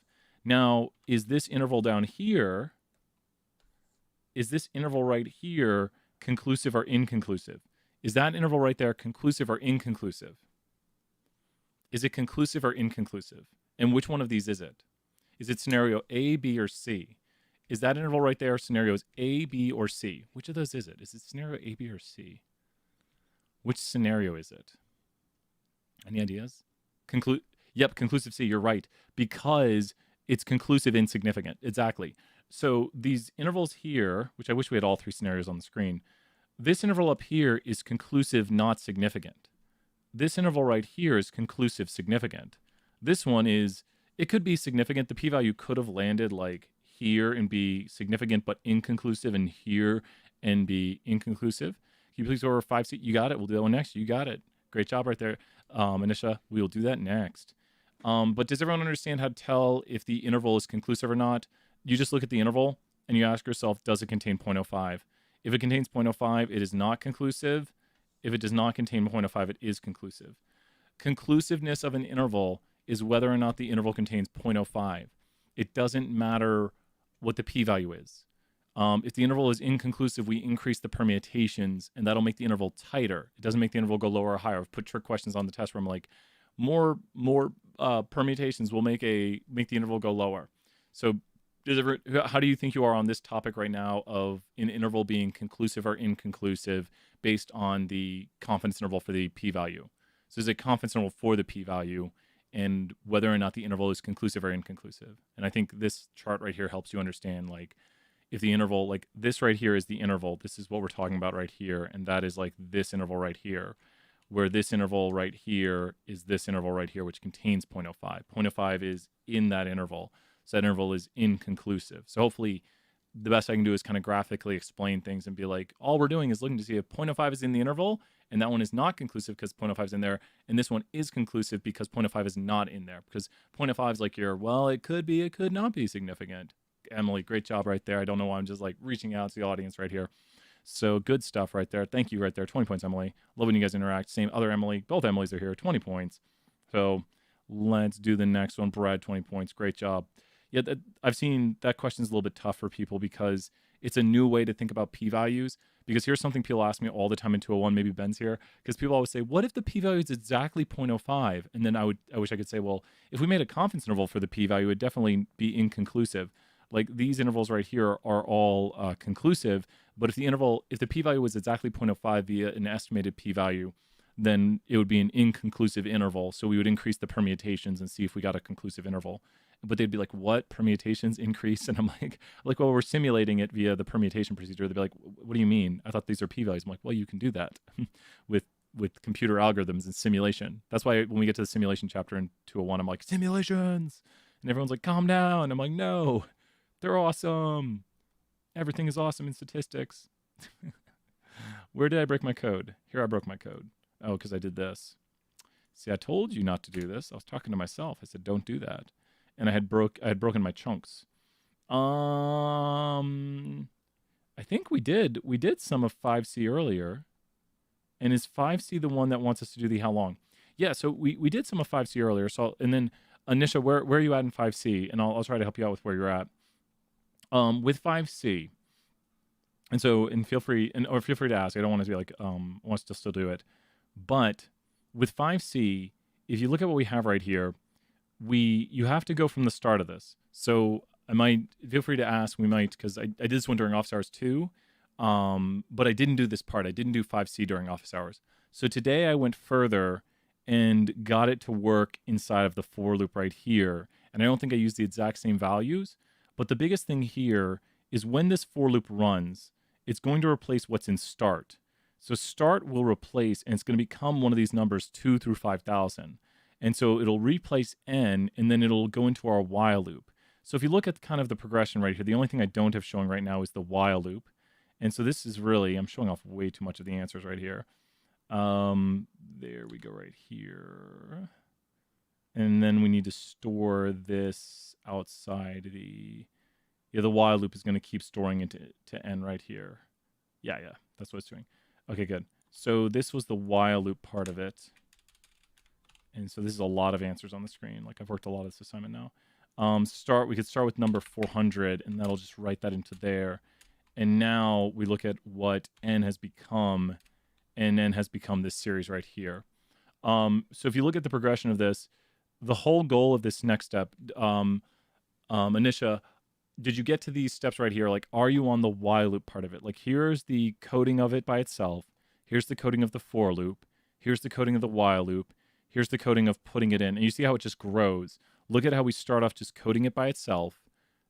Now, is this interval down here, is this interval right here conclusive or inconclusive? Is that interval right there conclusive or inconclusive? Is it conclusive or inconclusive? And which one of these is it? Is it scenario A, B, or C? Is that interval right there scenarios A, B, or C? Which of those is it? Is it scenario A, B, or C? Which scenario is it? Any ideas? Yep, conclusive C, you're right. Because it's conclusive insignificant. Exactly. So these intervals here, which I wish we had all three scenarios on the screen, this interval up here is conclusive, not significant. this interval right here is conclusive significant. This one is, it could be significant. The p-value could have landed like here and be significant but inconclusive, and here and be inconclusive. Can you please go over 5C? You got it. We'll do that one next. You got it. Great job right there, Anisha. We will do that next. But does everyone understand how to tell if the interval is conclusive or not? You just look at the interval and you ask yourself, does it contain 0.05? If it contains 0.05, it is not conclusive. If it does not contain 0.05, it is conclusive. Conclusiveness of an interval is whether or not the interval contains 0.05. It doesn't matter what the p-value is. If the interval is inconclusive, we increase the permutations, and that'll make the interval tighter. It doesn't make the interval go lower or higher. I've put trick questions on the test where I'm like, more permutations will make the interval go lower. So how do you think you are on this topic right now of an interval being conclusive or inconclusive based on the confidence interval for the p-value? So there's a confidence interval for the p-value and whether or not the interval is conclusive or inconclusive. And I think this chart right here helps you understand, like, if the interval, like this right here is the interval, this is what we're talking about right here, and that is like this interval right here, where this interval right here is this interval right here, which contains 0.05. 0.05 is in that interval. So that interval is inconclusive. So hopefully the best I can do is kind of graphically explain things and be like, all we're doing is looking to see if 0.05 is in the interval, and that one is not conclusive because 0.05 is in there, and this one is conclusive because 0.05 is not in there. Because 0.05 is like well, it could be, it could not be significant. Emily, great job right there. I don't know why I'm just like reaching out to the audience right here. So good stuff right there. Thank you right there. 20 points, Emily. Love when you guys interact. Same other Emily. Both Emilys are here. 20 points. So let's do the next one. Brad, 20 points. Great job. Yeah, I've seen that question is a little bit tough for people because it's a new way to think about p-values. Because here's something people ask me all the time in 201. Maybe Ben's here. Because people always say, what if the p-value is exactly 0.05? And then I wish I could say, well, if we made a confidence interval for the p-value, it would definitely be inconclusive. Like these intervals right here are all conclusive, but if the p-value was exactly 0.05 via an estimated p-value, then it would be an inconclusive interval. So we would increase the permutations and see if we got a conclusive interval. But they'd be like, what, permutations increase? And I'm like, well, we're simulating it via the permutation procedure. They'd be like, what do you mean? I thought these are p-values. I'm like, well, you can do that with computer algorithms and simulation. That's why when we get to the simulation chapter in 201, I'm like, simulations. And everyone's like, calm down. I'm like, no. They're awesome. Everything is awesome in statistics. Where did I break my code? Here I broke my code. Oh, because I did this. See, I told you not to do this. I was talking to myself. I said, don't do that. And I had broken my chunks. I think we did some of 5C earlier. And is 5C the one that wants us to do the how long? Yeah, so we did some of 5C earlier. So, and then Anisha, where are you at in 5C? And I'll try to help you out with where you're at. With 5C, and feel free to ask. I don't want to be like wants to still do it, but with 5C, if you look at what we have right here, you have to go from the start of this. So I might feel free to ask. We might, because I did this one during office hours too, but I didn't do this part. I didn't do 5C during office hours. So today I went further and got it to work inside of the for loop right here, and I don't think I used the exact same values. But the biggest thing here is when this for loop runs, it's going to replace what's in start. So start will replace, and it's going to become one of these numbers 2 through 5,000. And so it'll replace n, and then it'll go into our while loop. So if you look at kind of the progression right here, the only thing I don't have showing right now is the while loop. And so this is really, I'm showing off way too much of the answers right here. There we go right here. And then we need to store this outside the while loop is going to keep storing into n right here. Yeah, that's what it's doing. Okay, good. So this was the while loop part of it. And so this is a lot of answers on the screen. Like I've worked a lot of this assignment now. We could start with number 400, and that'll just write that into there. And now we look at what n has become, and n has become this series right here. So if you look at the progression of this, the whole goal of this next step, Anisha, did you get to these steps right here? Like, are you on the while loop part of it? Like, here's the coding of it by itself. Here's the coding of the for loop. Here's the coding of the while loop. Here's the coding of putting it in. And you see how it just grows. Look at how we start off just coding it by itself.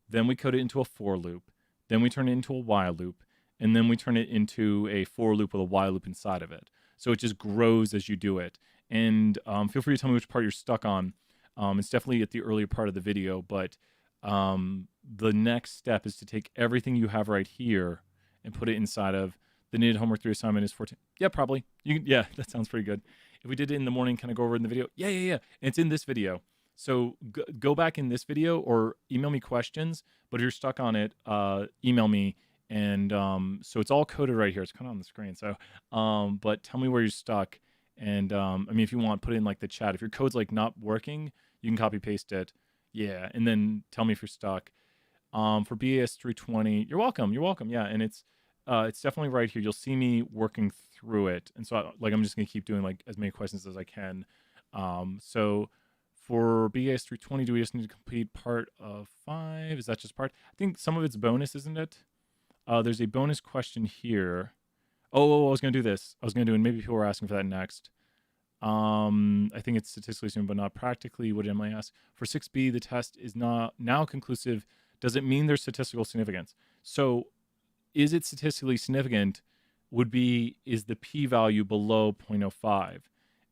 Then we code it into a for loop. Then we turn it into a while loop. And then we turn it into a for loop with a while loop inside of it. So it just grows as you do it. And feel free to tell me which part you're stuck on. It's definitely at the earlier part of the video, but the next step is to take everything you have right here and put it inside of the needed homework 3 assignment is 14. Yeah, probably. Yeah, that sounds pretty good. If we did it in the morning, can I go over in the video? Yeah. And it's in this video. So go back in this video or email me questions. But if you're stuck on it, email me. And so it's all coded right here. It's kind of on the screen. So, but tell me where you're stuck. And I mean, if you want, put it in like the chat. If your code's like not working, you can copy paste it. Yeah, and then tell me if you're stuck. For BAS 320, you're welcome. Yeah, and it's definitely right here. You'll see me working through it, and so I'm just gonna keep doing like as many questions as I can. So for BAS 320, do we just need to complete part of 5? Is that just part? I think some of it's bonus, isn't it? There's a bonus question here. Oh, I was gonna do this. And maybe people were asking for that next. I think it's statistically soon, but not practically. What did I ask? For 6B, the test is not now conclusive. Does it mean there's statistical significance? So is it statistically significant is the p-value below 0.05?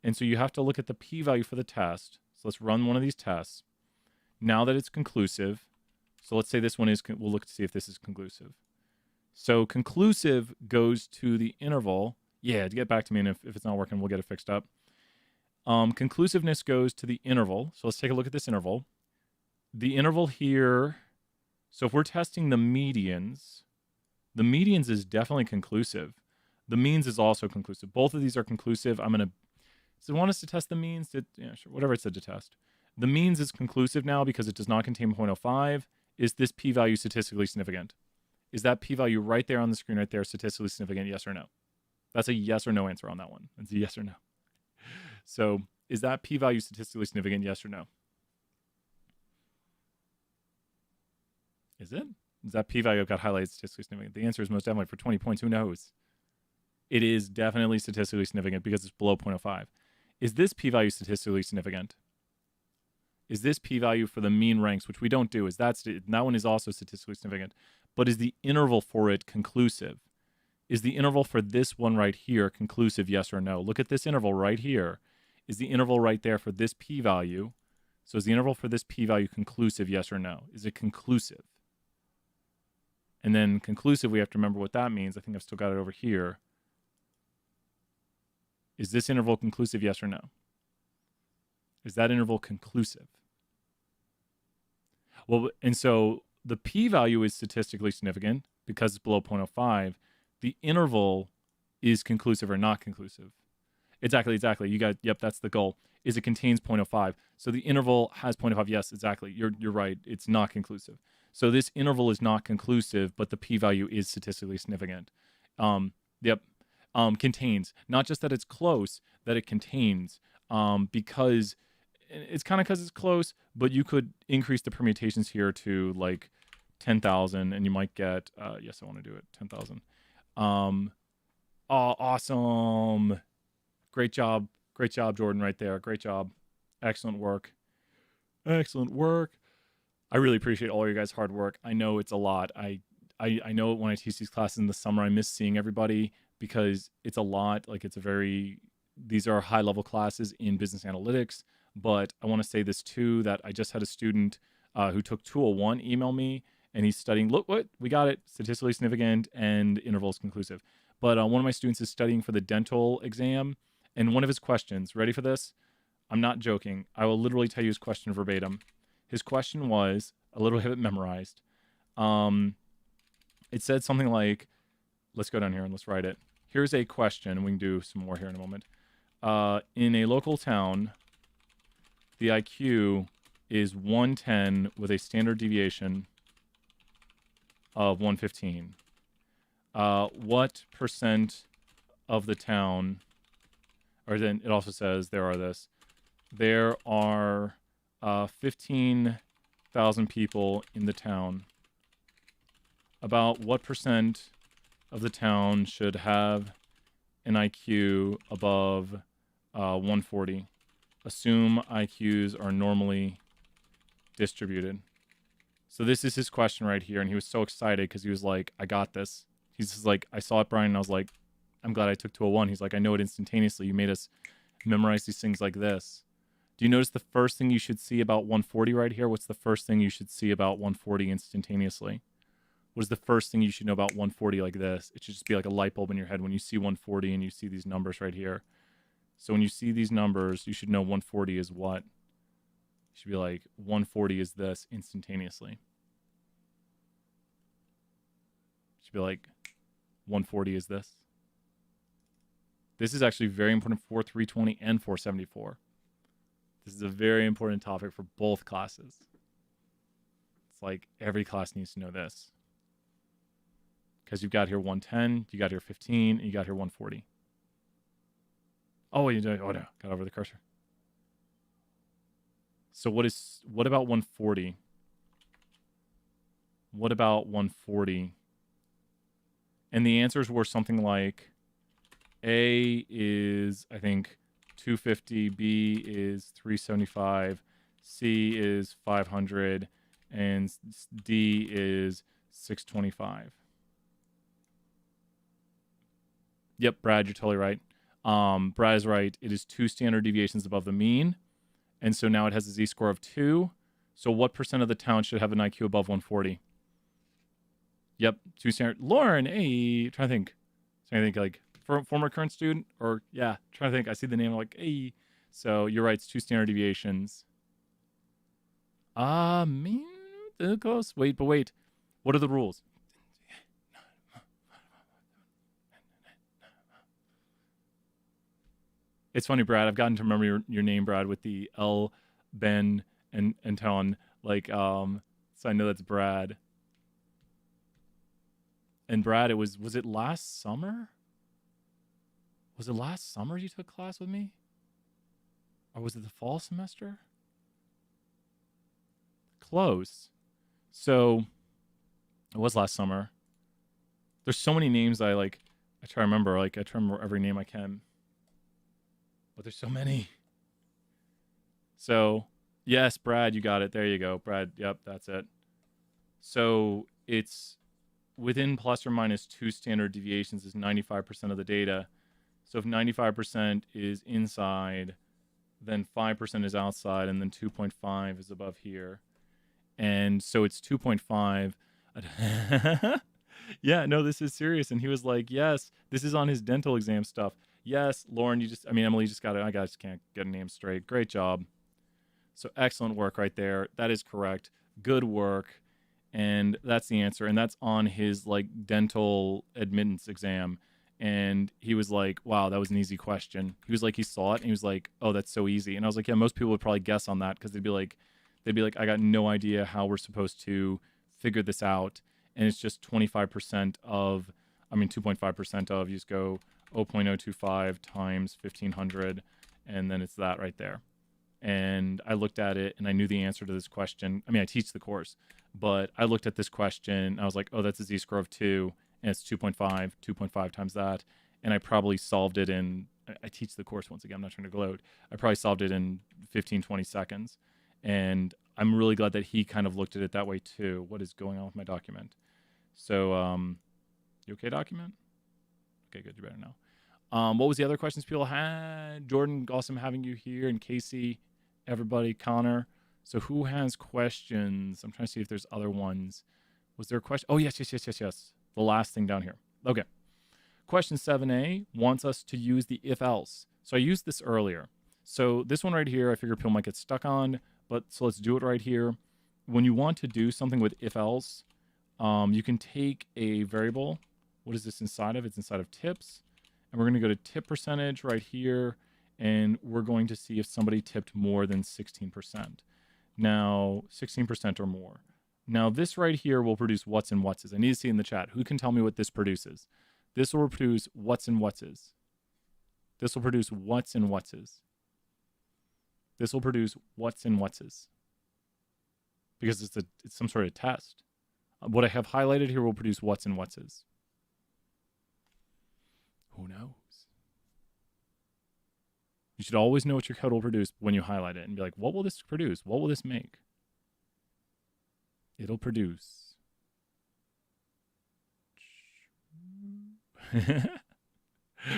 And so you have to look at the p-value for the test. So let's run one of these tests. Now that it's conclusive, so let's say this one is, we'll look to see if this is conclusive. So conclusive goes to the interval. Yeah, to get back to me, and if it's not working, we'll get it fixed up. Conclusiveness goes to the interval. So let's take a look at this interval. The interval here, so if we're testing the medians is definitely conclusive. The means is also conclusive. Both of these are conclusive. So want us to test the means? Yeah, sure, whatever it said to test. The means is conclusive now because it does not contain 0.05. Is this p-value statistically significant? Is that p-value right there on the screen right there statistically significant, yes or no? That's a yes or no answer on that one. It's a yes or no. So is that p-value statistically significant, yes or no? Is it? Is that p-value got highlighted statistically significant? The answer is most definitely for 20 points. Who knows? It is definitely statistically significant because it's below 0.05. Is this p-value statistically significant? Is this p-value for the mean ranks, which we don't do, that one is also statistically significant. But is the interval for it conclusive? Is the interval for this one right here conclusive, yes or no? Look at this interval right here. Is the interval right there for this p-value? So is the interval for this p-value conclusive, yes or no? Is it conclusive? And then conclusive, we have to remember what that means. I think I've still got it over here. Is this interval conclusive, yes or no? Is that interval conclusive? Well, and so the p-value is statistically significant because it's below 0.05. The interval is conclusive or not conclusive. Exactly. You got, yep, that's the goal. Is it contains 0.05. So the interval has 0.05. Yes, exactly. You're right. It's not conclusive. So this interval is not conclusive, but the p-value is statistically significant. Contains. Not just that it's close, that it contains. Because it's kind of because it's close, but you could increase the permutations here to like 10,000 and you might get, yes, I want to do it, 10,000. Awesome. Great job, Jordan, right there. Great job. Excellent work. I really appreciate all your guys' hard work. I know it's a lot. I know when I teach these classes in the summer, I miss seeing everybody because it's a lot. Like these are high level classes in business analytics, but I want to say this too, that I just had a student who took 201 email me and he's studying, look what, we got it, statistically significant and intervals conclusive. But one of my students is studying for the dental exam, and one of his questions, ready for this? I'm not joking. I will literally tell you his question verbatim. His question was, a little bit memorized. It said something like, let's go down here and let's write it. Here's a question. We can do some more here in a moment. In a local town, the IQ is 110 with a standard deviation of 115. What percent of the town, or then it also says there are 15,000 people in the town. About what percent of the town should have an IQ above 140? Assume IQs are normally distributed. So this is his question right here, and he was so excited because he was like, I got this. He's just like, I saw it, Brian, and I was like, I'm glad I took 201. He's like, I know it instantaneously. You made us memorize these things like this. Do you notice the first thing you should see about 140 right here? What's the first thing you should see about 140 instantaneously? What is the first thing you should know about 140 like this? It should just be like a light bulb in your head when you see 140 and you see these numbers right here. So when you see these numbers, you should know 140 is what? You should be like, 140 is this instantaneously. You should be like, 140 is this. This is actually very important for 320 and 474. This is a very important topic for both classes. It's like every class needs to know this. Because you've got here 110, you got here 15, and you got here 140. Oh, you did. Oh no, got over the cursor. So what about 140? What about 140? And the answers were something like A is, I think, 250, B is 375, C is 500, and D is 625. Yep, Brad, you're totally right. Brad is right. It is 2 standard deviations above the mean. And so now it has a z-score of 2. So what percent of the town should have an IQ above 140? Yep, 2 standard. Lauren, hey, trying to think. Trying to think like former current student, or yeah, trying to think. I see the name like, hey. So you're right, it's 2 standard deviations. Man, close. Wait. What are the rules? It's funny, Brad. I've gotten to remember your name, Brad, with the L, Ben, and Ton. Like, so I know that's Brad. And Brad, was it last summer? Was it last summer you took class with me? Or was it the fall semester? Close. So it was last summer. There's so many names I try to remember. Like, I try to remember every name I can. But there's so many. So, yes, Brad, you got it. There you go. Brad, yep, that's it. So it's within plus or minus 2 standard deviations is 95% of the data. So if 95% is inside, then 5% is outside, and then 2.5 is above here. And so it's 2.5. Yeah, no, this is serious. And he was like, yes, this is on his dental exam stuff. Yes, Lauren, Emily just got it. I just can't get a name straight. Great job. So excellent work right there. That is correct. Good work. And that's the answer. And that's on his dental admittance exam. And he was like, wow, that was an easy question. He was like, he saw it and he was like, oh, that's so easy. And I was like, yeah, most people would probably guess on that because they'd be like, I got no idea how we're supposed to figure this out. And it's just 25% of, 2.5% of, you just go 0.025 times 1500, and then it's that right there. And I looked at it and I knew the answer to this question. I teach the course, but I looked at this question and I was like, oh, that's a z-score of 2, and it's 2.5 times that. And I probably solved it in, I teach the course once again, I'm not trying to gloat. I probably solved it in 15, 20 seconds. And I'm really glad that he kind of looked at it that way too. What is going on with my document? So, you okay, document? Okay, good. You better know. What was the other questions people had? Jordan, awesome having you here. And Casey, everybody, Connor. So who has questions? I'm trying to see if there's other ones. Was there a question? Oh, yes. The last thing down here. Okay. Question 7a wants us to use the if-else. So I used this earlier. So this one right here, I figure people might get stuck on, but so let's do it right here. When you want to do something with if-else, you can take a variable. What is this inside of? It's inside of tips. And we're going to go to tip percentage right here. And we're going to see if somebody tipped more than 16%. Now, 16% or more. Now, this right here will produce what's and what's. I need to see in the chat. Who can tell me what this produces? This will produce what's and what's. This will produce what's and what's. This will produce what's and what's. Because it's some sort of test. What I have highlighted here will produce what's and what's. Who knows? You should always know what your code will produce when you highlight it and be like, what will this produce? What will this make? It'll produce.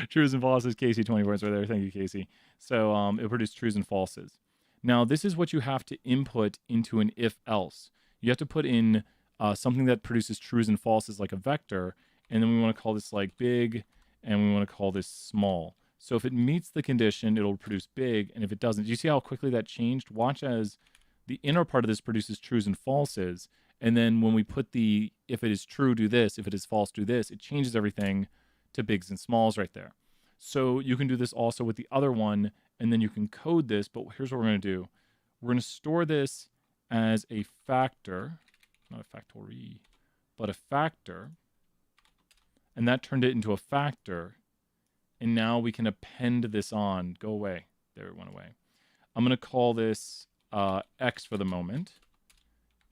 Trues and falses. Casey 24 is right there. Thank you, Casey. So it produced trues and falses. Now this is what you have to input into an if else. You have to put in something that produces trues and falses like a vector, and then we want to call this like big, and we want to call this small. So if it meets the condition, it'll produce big, and if it doesn't, do you see how quickly that changed? Watch as the inner part of this produces trues and falses, and then when we put the if it is true, do this, if it is false, do this, it changes everything to bigs and smalls right there. So you can do this also with the other one, and then you can code this, but here's what we're going to do. We're going to store this as a factor, not a factory, but a factor, and that turned it into a factor, and now we can append this on. Go away. There, it went away. I'm going to call this x for the moment,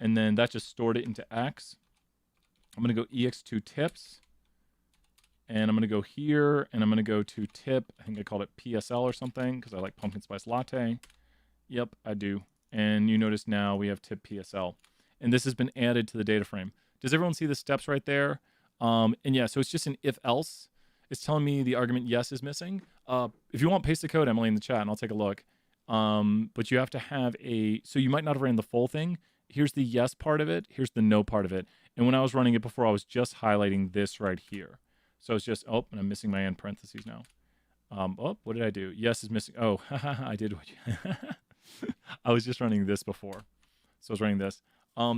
and then that just stored it into x. I'm going to go ex2 tips, and I'm going to go here, and I'm going to go to tip. I think I called it PSL or something because I like pumpkin spice latte. Yep, I do. And you notice now we have tip PSL. And this has been added to the data frame. Does everyone see the steps right there? And yeah, so it's just an if else. It's telling me the argument yes is missing. If you want, paste the code, Emily, in the chat, and I'll take a look. But you have to have a, so you might not have ran the full thing. Here's the yes part of it. Here's the no part of it. And when I was running it before, I was just highlighting this right here. So it's just, oh, and I'm missing my end parentheses now. Oh, what did I do? Yes is missing. Oh, I did what you, I was just running this before. So I was running this.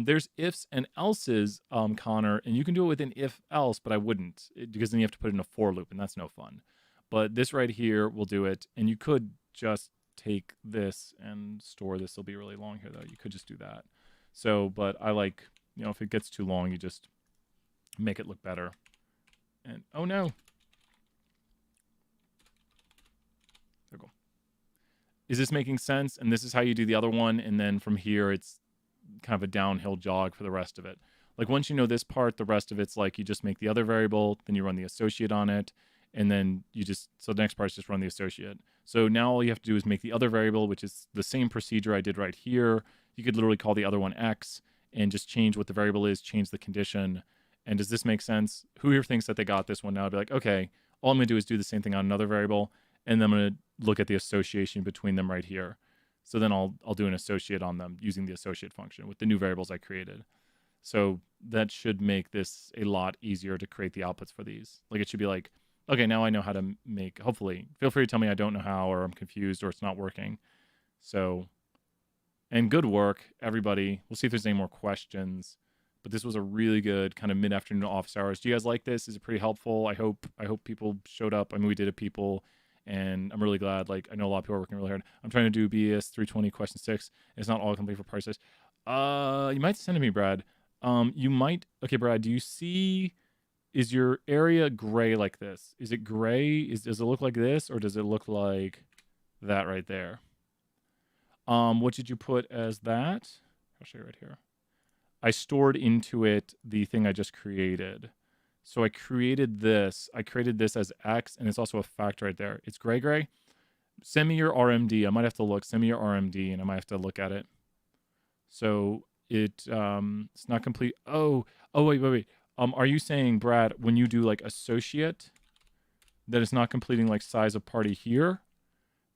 There's ifs and else's, Connor, and you can do it with an if else, but I wouldn't, because then you have to put it in a for loop, and that's no fun. But this right here will do it, and you could just take this and store this. Will be really long here, though. You could just do that. So, but I like, you know, if it gets too long, you just make it look better. And, oh no. There we go. Is this making sense? And this is how you do the other one, and then from here, it's kind of a downhill jog for the rest of it. Like once you know this part, the rest of it's like you just make the other variable, then you run the associate on it, and then you just, so the next part is just run the associate. So now all you have to do is make the other variable, which is the same procedure I did right here. You could literally call the other one x and just change what the variable is, change the condition. And does this make sense? Who here thinks that they got this one now? I'd be like, okay, all I'm gonna do is do the same thing on another variable, and then I'm gonna look at the association between them right here. So then I'll do an associate on them using the associate function with the new variables I created. So that should make this a lot easier to create the outputs for these. Like it should be like, okay, now I know how to make, hopefully, feel free to tell me I don't know how, or I'm confused, or it's not working. So, and good work, everybody. We'll see if there's any more questions. But this was a really good kind of mid-afternoon office hours. Do you guys like this? Is it pretty helpful? I hope people showed up. I mean, we did it, people. And I'm really glad. Like, I know a lot of people are working really hard. I'm trying to do BAS 320 question 6. It's not all complete for prices. You might send it to me, Brad. You might. Okay, Brad, do you see, is your area gray like this? Is it gray? Does it look like this, or does it look like that right there? What did you put as that? I'll show you right here. I stored into it the thing I just created. So I created this. I created this as X, and it's also a factor right there. It's gray. Send me your RMD. I might have to look. Send me your RMD, and I might have to look at it. So it's not complete. Oh, wait. Are you saying, Brad, when you do like associate, that it's not completing like size of party here?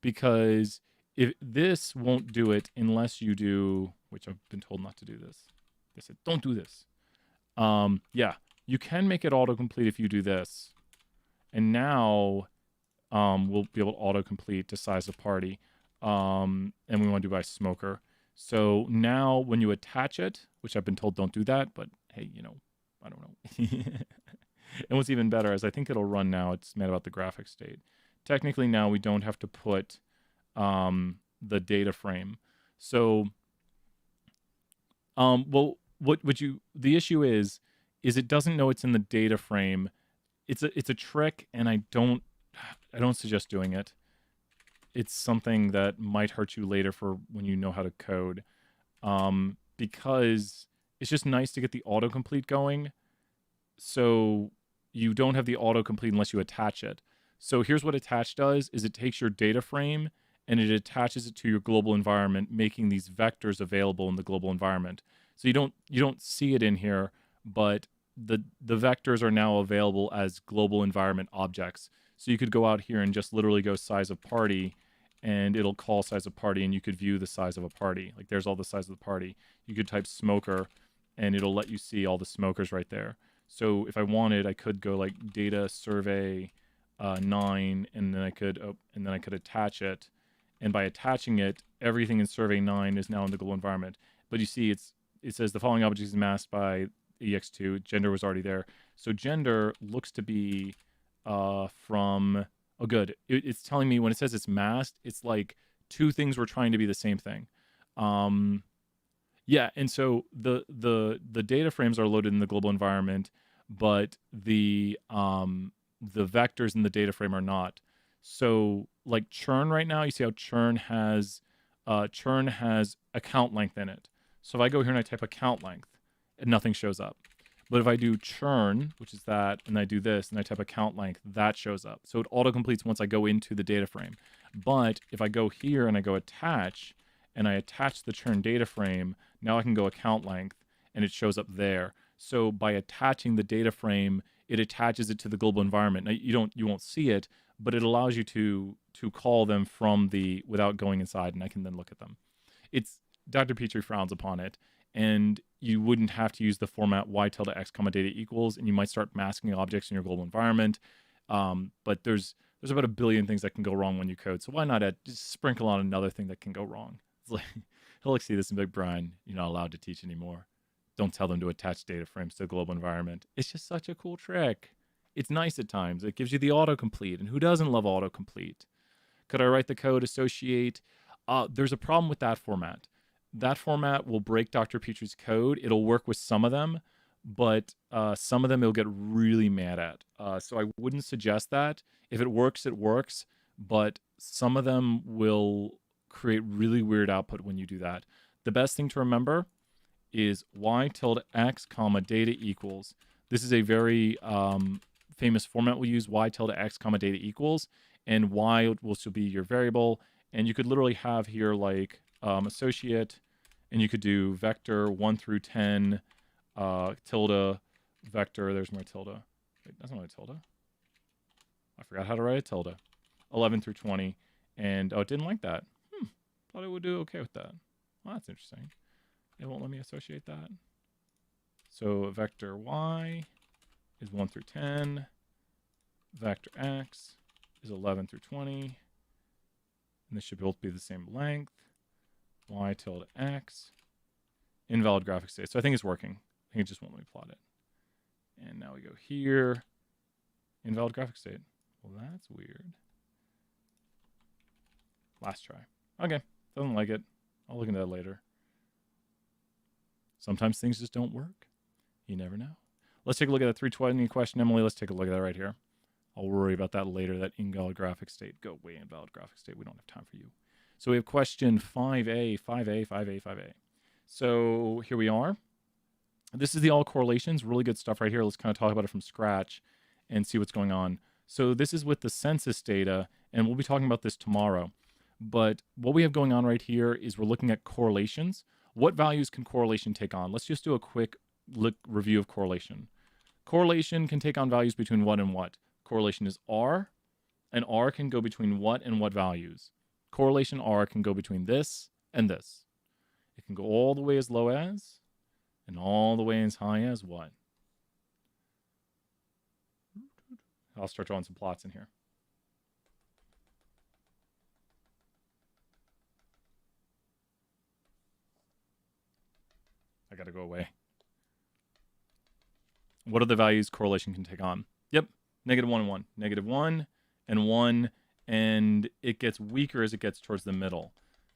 Because if this won't do it unless you do, which I've been told not to do this. They said, don't do this. Yeah. You can make it autocomplete if you do this. And now we'll be able to autocomplete to size of party. And we want to do by smoker. So now when you attach it, which I've been told don't do that, but hey, you know, I don't know. And what's even better is I think it'll run now. It's mad about the graphic state. Technically now we don't have to put the data frame. So, well, the issue is it doesn't know it's in the data frame. It's a trick, and I don't suggest doing it. It's something that might hurt you later for when you know how to code, because it's just nice to get the autocomplete going. So you don't have the autocomplete unless you attach it. So here's what attach does: is it takes your data frame and it attaches it to your global environment, making these vectors available in the global environment. So you don't see it in here, but the vectors are now available as global environment objects. So you could go out here and just literally go size of party, and it'll call size of party, and you could view the size of a party. Like there's all the size of the party. You could type smoker, and it'll let you see all the smokers right there. So if I wanted, I could go like data survey 9, and then I could attach it. And by attaching it, everything in survey 9 is now in the global environment. But you see, it says the following object is masked by EX2. Gender was already there. So gender looks to be from, oh good. It's telling me when it says it's masked, it's like two things were trying to be the same thing. Yeah, and so the data frames are loaded in the global environment, but the vectors in the data frame are not. So like churn right now, you see how churn has account length in it. So if I go here and I type account length, and nothing shows up. But if I do churn, which is that, and I do this, and I type account length, that shows up. So it auto-completes once I go into the data frame. But if I go here and I go attach, and I attach the churn data frame, now I can go account length, and it shows up there. So by attaching the data frame, it attaches it to the global environment. Now you won't see it, but it allows you to call them from without going inside, and I can then look at them. It's Dr. Petrie frowns upon it, and you wouldn't have to use the format y tilde x comma data equals, and you might start masking objects in your global environment. But there's about a billion things that can go wrong when you code. So why not just sprinkle on another thing that can go wrong? It's like he'll see this and be like, Brian, you're not allowed to teach anymore. Don't tell them to attach data frames to the global environment. It's just such a cool trick. It's nice at times. It gives you the autocomplete, and who doesn't love autocomplete? Could I write the code associate? There's a problem with that format. That format will break Dr. Petrie's code. It'll work with some of them, but some of them it'll get really mad at. So I wouldn't suggest that. If it works, it works, but some of them will create really weird output when you do that. The best thing to remember is y tilde x comma data equals. This is a very famous format we'll use, y tilde x comma data equals, and y will still be your variable. And you could literally have here like associate, and you could do vector 1 through 10 tilde vector. There's my tilde. Wait, that's not a tilde. I forgot how to write a tilde. 11 through 20. And it didn't like that. Thought it would do okay with that. Well, that's interesting. It won't let me associate that. So vector y is 1 through 10. Vector x is 11 through 20. And they should both be the same length. Y tilde x. Invalid graphic state. So I think it's working. I think it just won't let me plot it. And now we go here. Invalid graphic state. Well, that's weird. Last try. Okay. Doesn't like it. I'll look into that later. Sometimes things just don't work. You never know. Let's take a look at that 320 question, Emily. Let's take a look at that right here. I'll worry about that later, that invalid graphic state. Go away, invalid graphic state. We don't have time for you. So we have question 5A, 5A, 5A, 5A. So here we are. This is the all correlations. Really good stuff right here. Let's kind of talk about it from scratch and see what's going on. So this is with the census data, and we'll be talking about this tomorrow. But what we have going on right here is we're looking at correlations. What values can correlation take on? Let's just do a quick review of correlation. Correlation can take on values between what and what. Correlation is R, and R can go between what and what values. Correlation R can go between this and this. It can go all the way as low as, and all the way as high as what? I'll start drawing some plots in here. I gotta go away. What are the values correlation can take on? Yep, -1 and 1. -1 and 1, and it gets weaker as it gets towards the middle.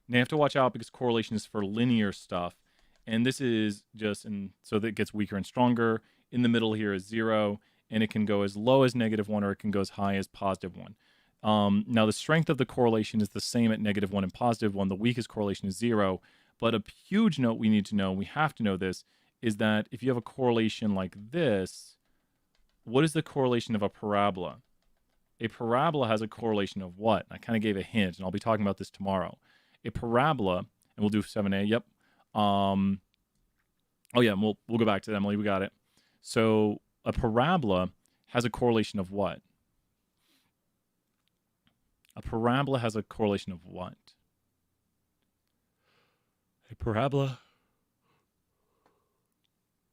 Now you have to watch out because correlation is for linear stuff, and this is just, and so that it gets weaker and stronger. In the middle here is 0, and it can go as low as -1 or it can go as high as +1. Now the strength of the correlation is the same at -1 and +1. The weakest correlation is 0. But a huge note we need to know, we have to know this, is that if you have a correlation like this, what is the correlation of a parabola? A parabola has a correlation of what? I kind of gave a hint, and I'll be talking about this tomorrow. A parabola, and we'll do 7a, yep. Oh yeah, we'll go back to that, Emily, we got it. So a parabola has a correlation of what? A parabola has a correlation of what? A parabola.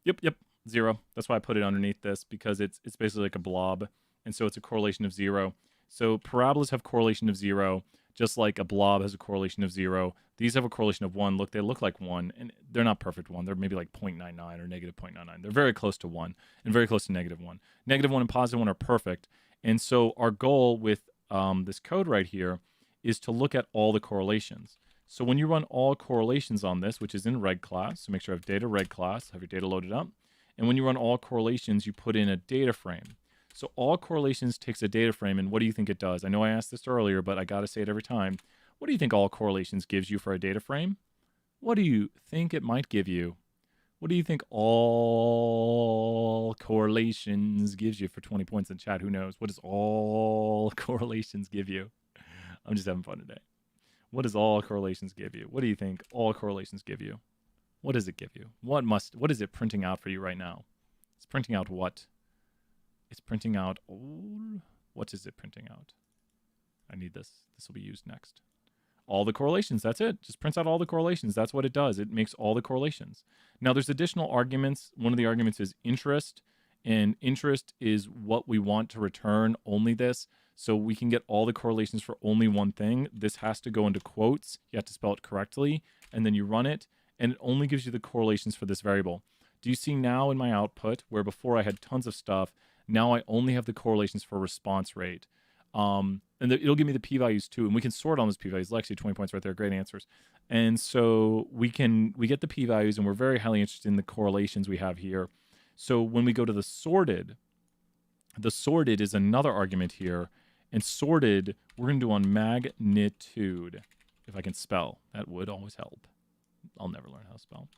Yep, 0. That's why I put it underneath this, because it's basically like a blob, and so it's a correlation of 0. So parabolas have correlation of 0, just like a blob has a correlation of 0. These have a correlation of 1. Look, they look like 1, and they're not perfect 1. They're maybe like 0.99 or negative 0.99. They're very close to 1 and very close to negative 1. Negative 1 and positive 1 are perfect. And so our goal with this code right here is to look at all the correlations. So when you run all correlations on this, which is in reg class, so make sure I have data reg class, have your data loaded up. And when you run all correlations, you put in a data frame. So all correlations takes a data frame, and what do you think it does? I know I asked this earlier, but I got to say it every time. What do you think all correlations gives you for a data frame? What do you think it might give you? What do you think all correlations gives you for 20 points in chat? Who knows? What does all correlations give you? I'm just having fun today. What does all correlations give you? What do you think all correlations give you? What does it give you? What is it printing out for you right now? It's printing out what? It's printing out, what is it printing out? I need this. This will be used next. All the correlations, that's it. Just prints out all the correlations. That's what it does. It makes all the correlations. Now there's additional arguments. One of the arguments is interest, and interest is what we want to return, only this. So we can get all the correlations for only one thing. This has to go into quotes. You have to spell it correctly, and then you run it, and it only gives you the correlations for this variable. Do you see now in my output, where before I had tons of stuff, now I only have the correlations for response rate. And it'll give me the p-values too, and we can sort on those p-values. Lexi, 20 points right there, great answers. And so we get the p-values, and we're very highly interested in the correlations we have here. So when we go to the sorted is another argument here, and sorted we're going to do on magnitude. If I can spell, that would always help. I'll never learn how to spell.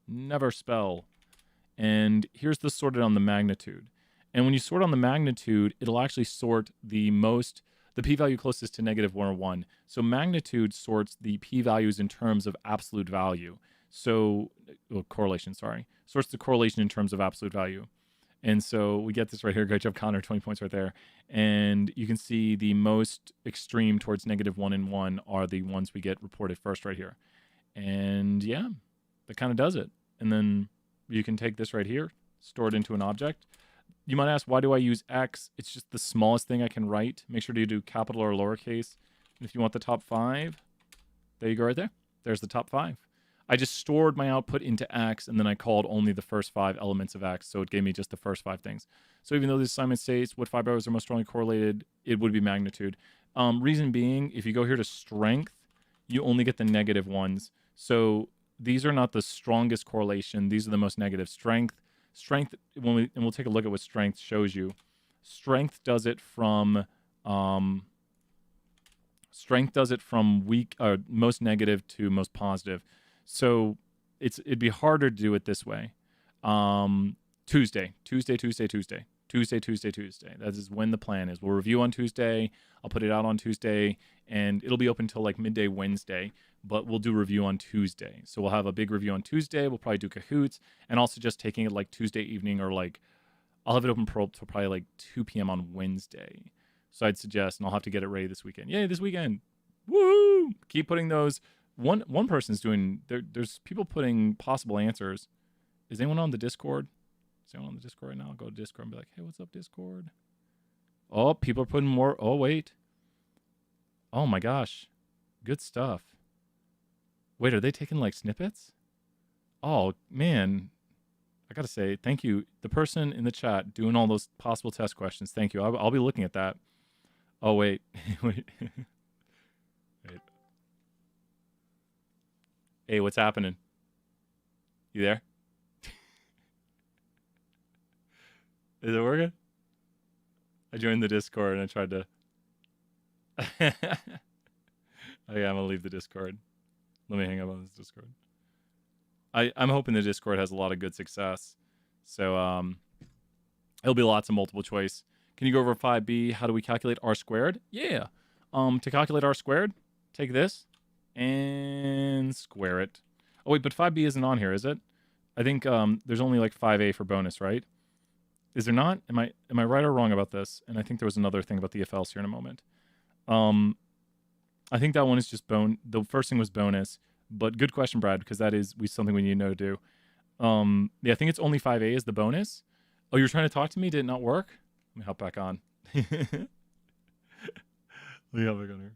Never spell. And here's the sorted on the magnitude. And when you sort on the magnitude, it'll actually sort the p-value closest to -1 or 1. So magnitude sorts the p-values in terms of absolute value. So, correlation, sorry. Sorts the correlation in terms of absolute value. And so we get this right here. Great job, Connor. 20 points right there. And you can see the most extreme towards -1 and 1 are the ones we get reported first right here. And yeah, that kind of does it. And then you can take this right here, store it into an object. You might ask, why do I use X? It's just the smallest thing I can write. Make sure to do capital or lowercase. And if you want the top 5, there you go right there. There's the top 5. I just stored my output into X, and then I called only the first 5 elements of X, so it gave me just the first 5 things. So even though this assignment states what 5 values are most strongly correlated, it would be magnitude. Reason being, if you go here to strength, you only get the negative ones. So these are not the strongest correlation. These are the most negative. Strength, and we'll take a look at what strength shows you. Strength does it from weak, most negative to most positive. So it'd be harder to do it this way. Tuesday. That is when the plan is. We'll review on Tuesday. I'll put it out on Tuesday, and it'll be open until like midday Wednesday, but we'll do review on Tuesday. So we'll have a big review on Tuesday. We'll probably do Kahoots, and also just taking it like Tuesday evening, or like I'll have it open till probably like 2 p.m. on Wednesday. So I'd suggest, and I'll have to get it ready this weekend. Yay, this weekend. Woo! Keep putting those. One person's doing, there's people putting possible answers. Is anyone on the Discord? Is anyone on the Discord right now? I'll go to Discord and be like, hey, what's up, Discord? Oh, people are putting more. Oh, wait. Oh, my gosh. Good stuff. Wait, are they taking, like, snippets? Oh, man. I got to say, thank you. The person in the chat doing all those possible test questions, thank you. I'll be looking at that. Oh, wait. Wait. Wait. Hey, what's happening? You there? Is it working? I joined the Discord and I tried to... Okay, I'm going to leave the Discord. Let me hang up on this Discord. I'm hoping the Discord has a lot of good success. So it'll be lots of multiple choice. Can you go over 5B? How do we calculate R squared? Yeah. To calculate R squared, take this and square it. Oh, wait, but 5B isn't on here, is it? I think there's only like 5A for bonus, right? Is there not? Am I right or wrong about this? And I think there was another thing about the FLs here in a moment. Um, I think that one is just the first thing was bonus, but good question, Brad, because that is something we need to know to do. Yeah, I think it's only 5A is the bonus. Oh, you were trying to talk to me? Did it not work? Let me hop back on. Let me hop back on here.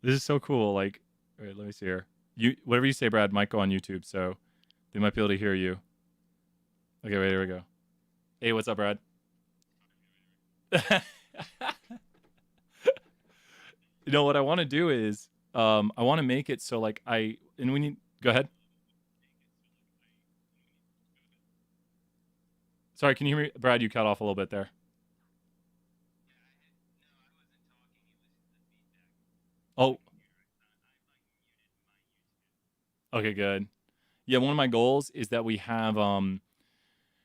This is so cool. Like, wait, let me see here. You whatever you say, Brad, might go on YouTube, so they might be able to hear you. Okay, wait, here we go. Hey, what's up, Brad? You know what I want to do is I want to make it so like we need go ahead. Sorry, can you hear me? Brad, you cut off a little bit there. Oh, okay, good. Yeah, one of my goals is that we have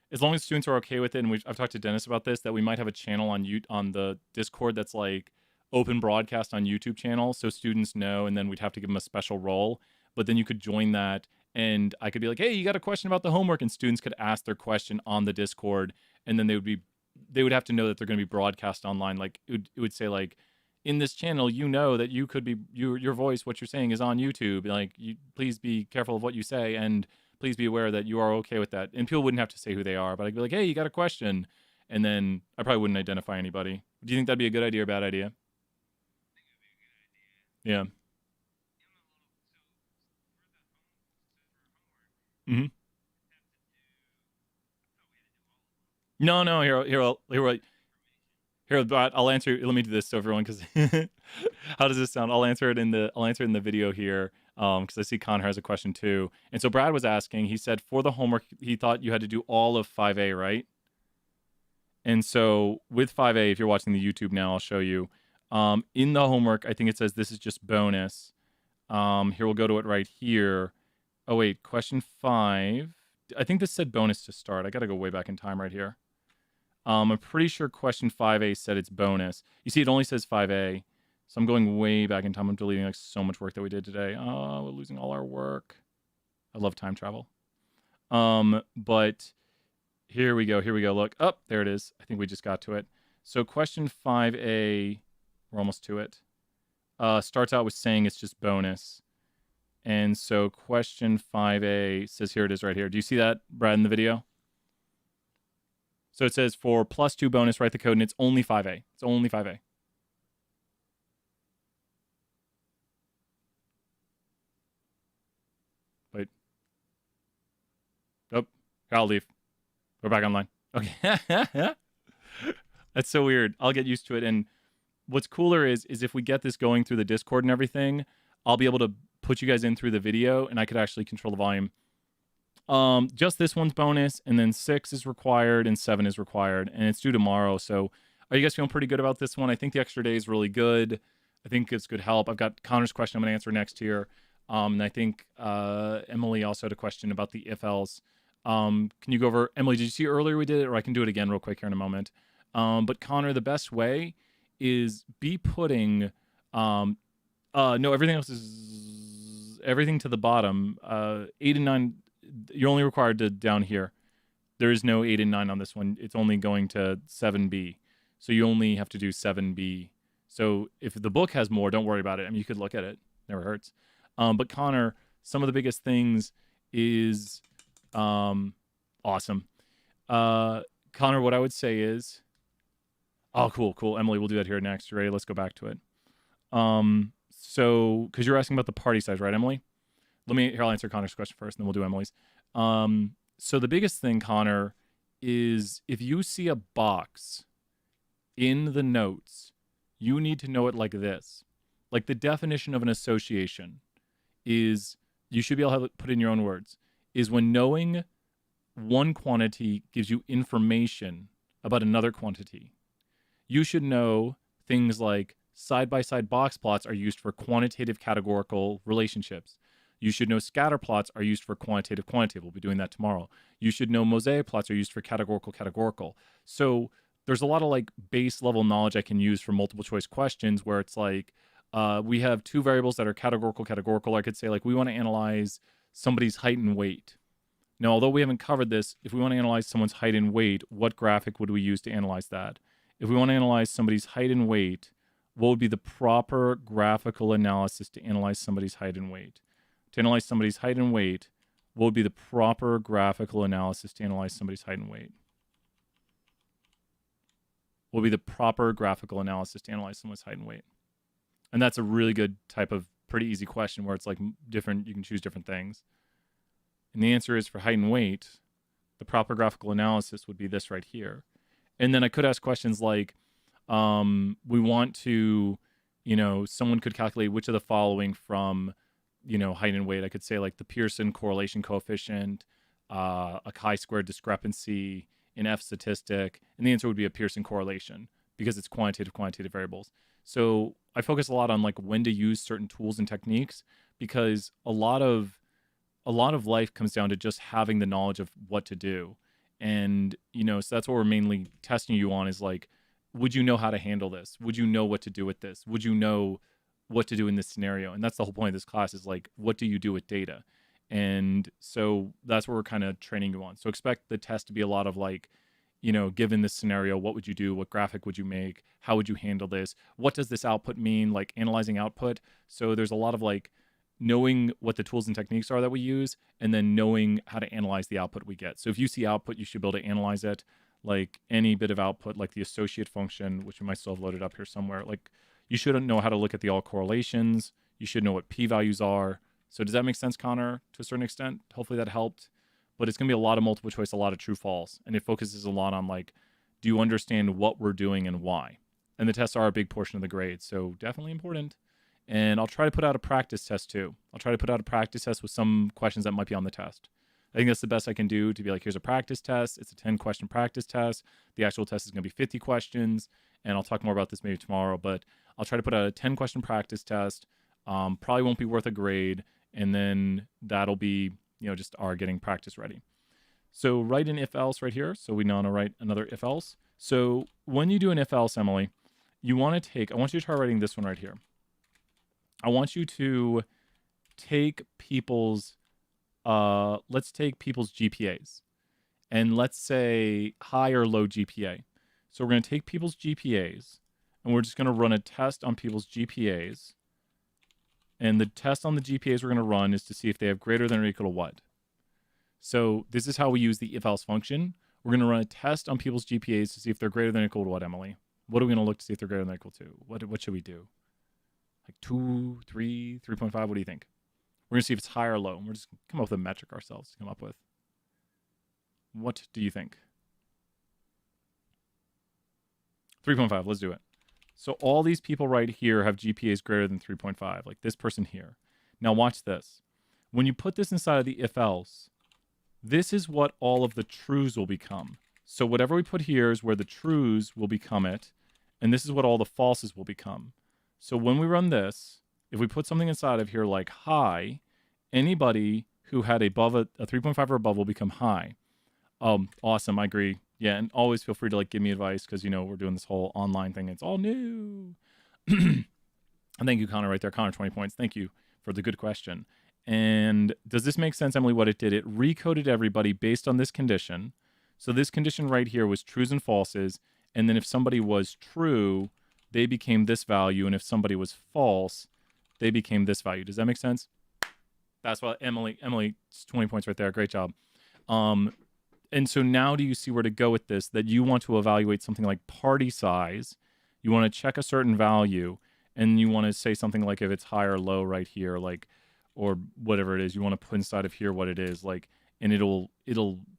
as long as students are okay with it, and I've talked to Dennis about this, that we might have a channel on the Discord that's like open broadcast on YouTube channel, so students know, and then we'd have to give them a special role. But then you could join that, and I could be like, "Hey, you got a question about the homework?" And students could ask their question on the Discord, and then they would have to know that they're going to be broadcast online. Like it would say like, in this channel, you know that you could be your voice, what you're saying is on YouTube. Like, please be careful of what you say, and please be aware that you are okay with that. And people wouldn't have to say who they are, but I'd be like, hey, you got a question, and then I probably wouldn't identify anybody. Do you think that'd be a good idea or bad idea? Yeah. Mm-hmm. No, no. Here, but I'll answer. Let me do this so everyone, because how does this sound? I'll answer it in the video here. Because I see Connor has a question too. And so Brad was asking. He said for the homework, he thought you had to do all of 5A, right? And so with 5A, if you're watching the YouTube now, I'll show you. In the homework, I think it says this is just bonus. Here we'll go to it right here. Oh wait, question 5. I think this said bonus to start. I got to go way back in time right here. I'm pretty sure question 5A said it's bonus. You see, it only says 5A. So I'm going way back in time. I'm deleting like so much work that we did today. Oh, we're losing all our work. I love time travel. But here we go. Here we go. Look up. There it is. I think we just got to it. So question 5A, we're almost to it. Starts out with saying it's just bonus. And so question 5A says, here it is right here. Do you see that, Brad, in the video? So it says for +2 bonus, write the code, and it's only 5A. It's only 5A. Wait. Oh, I'll leave. We're back online. Okay. That's so weird. I'll get used to it. And what's cooler is if we get this going through the Discord and everything, I'll be able to put you guys in through the video, and I could actually control the volume. Just this one's bonus, and then 6 is required, and 7 is required, and it's due tomorrow. So are you guys feeling pretty good about this one? I think the extra day is really good. I think it's good help. I've got Connor's question I'm going to answer next here. And I think Emily also had a question about the if-else. Can you go over, Emily, did you see earlier we did it, or I can do it again real quick here in a moment. But Connor, the best way is be putting, no, everything else is, everything to the bottom. 8 and 9, you're only required to down here. There is no 8 and 9 on this one. It's only going to 7B. So you only have to do 7B. So if the book has more, don't worry about it. I mean, you could look at it. Never hurts. But Connor, some of the biggest things is awesome. Connor, what I would say is, oh, cool. Emily, we'll do that here next. You ready? Let's go back to it. So, because you're asking about the party size, right, Emily? Here, I'll answer Connor's question first, and then we'll do Emily's. So the biggest thing, Connor, is if you see a box in the notes, you need to know it like this. Like the definition of an association is, you should be able to have it put in your own words, is when knowing one quantity gives you information about another quantity. You should know things like side-by-side box plots are used for quantitative categorical relationships. You should know scatter plots are used for quantitative. We'll be doing that tomorrow. You should know mosaic plots are used for categorical. So there's a lot of like base level knowledge I can use for multiple choice questions where it's like, we have 2 variables that are categorical. I could say like, we want to analyze somebody's height and weight. Now, although we haven't covered this, if we want to analyze someone's height and weight, what graphic would we use to analyze that? If we want to analyze somebody's height and weight, what would be the proper graphical analysis to analyze somebody's height and weight? To analyze somebody's height and weight, what would be the proper graphical analysis to analyze somebody's height and weight? What would be the proper graphical analysis to analyze someone's height and weight? And that's a really good type of pretty easy question where it's like different, you can choose different things. And the answer is for height and weight, the proper graphical analysis would be this right here. And then I could ask questions like, we want to, someone could calculate which of the following from, height and weight. I could say like the Pearson correlation coefficient, a chi-square discrepancy, an F statistic, and the answer would be a Pearson correlation because it's quantitative variables. So I focus a lot on like when to use certain tools and techniques because a lot of life comes down to just having the knowledge of what to do. And, so that's what we're mainly testing you on is like, would you know how to handle this? Would you know what to do with this? Would you know what to do in this scenario? And that's the whole point of this class is like, what do you do with data? And so that's what we're kind of training you on. So expect the test to be a lot of like, given this scenario, what would you do? What graphic would you make? How would you handle this? What does this output mean? Like analyzing output. So there's a lot of like knowing what the tools and techniques are that we use, and then knowing how to analyze the output we get. So if you see output, you should be able to analyze it. Like any bit of output, like the associate function, which we might still have loaded up here somewhere. Like you should know how to look at the all correlations. You should know what p-values are. So does that make sense, Connor, to a certain extent? Hopefully that helped. But it's going to be a lot of multiple choice, a lot of true false. And it focuses a lot on like, do you understand what we're doing and why? And the tests are a big portion of the grade. So definitely important. And I'll try to put out a practice test too. I'll try to put out a practice test with some questions that might be on the test. I think that's the best I can do to be like, here's a practice test. It's a 10-question practice test. The actual test is going to be 50 questions. And I'll talk more about this maybe tomorrow. But I'll try to put out a 10-question practice test. Probably won't be worth a grade. And then that'll be, just our getting practice ready. So write an if else right here. So we know how to write another if else. So when you do an if else, Emily, I want you to try writing this one right here. I want you to take let's take people's GPAs. And let's say high or low GPA. So we're going to take people's GPAs and we're just going to run a test on people's GPAs. And the test on the GPAs we're going to run is to see if they have greater than or equal to what. So this is how we use the if-else function. We're going to run a test on people's GPAs to see if they're greater than or equal to what, Emily? What are we going to look to see if they're greater than or equal to? What should we do? Like 2, 3, 3.5? What do you think? We're going to see if it's high or low. And we're just going to come up with a metric ourselves to come up with. What do you think? 3.5. Let's do it. So all these people right here have GPAs greater than 3.5, like this person here. Now watch this. When you put this inside of the if-else, this is what all of the trues will become. So whatever we put here is where the trues will become it, and this is what all the falses will become. So when we run this, if we put something inside of here like high, anybody who had above a 3.5 or above will become high. Awesome, I agree. Yeah, and always feel free to like give me advice because we're doing this whole online thing. It's all new. And thank you, Connor, right there. Connor, 20 points. Thank you for the good question. And does this make sense, Emily, what it did? It recoded everybody based on this condition. So this condition right here was trues and falses. And then if somebody was true, they became this value. And if somebody was false, they became this value. Does that make sense? That's what Emily, 20 points right there. Great job. And so now do you see where to go with this? That you want to evaluate something like party size. You want to check a certain value. And you want to say something like if it's high or low right here, like, or whatever it is. You want to put inside of here what it is, like, and it'll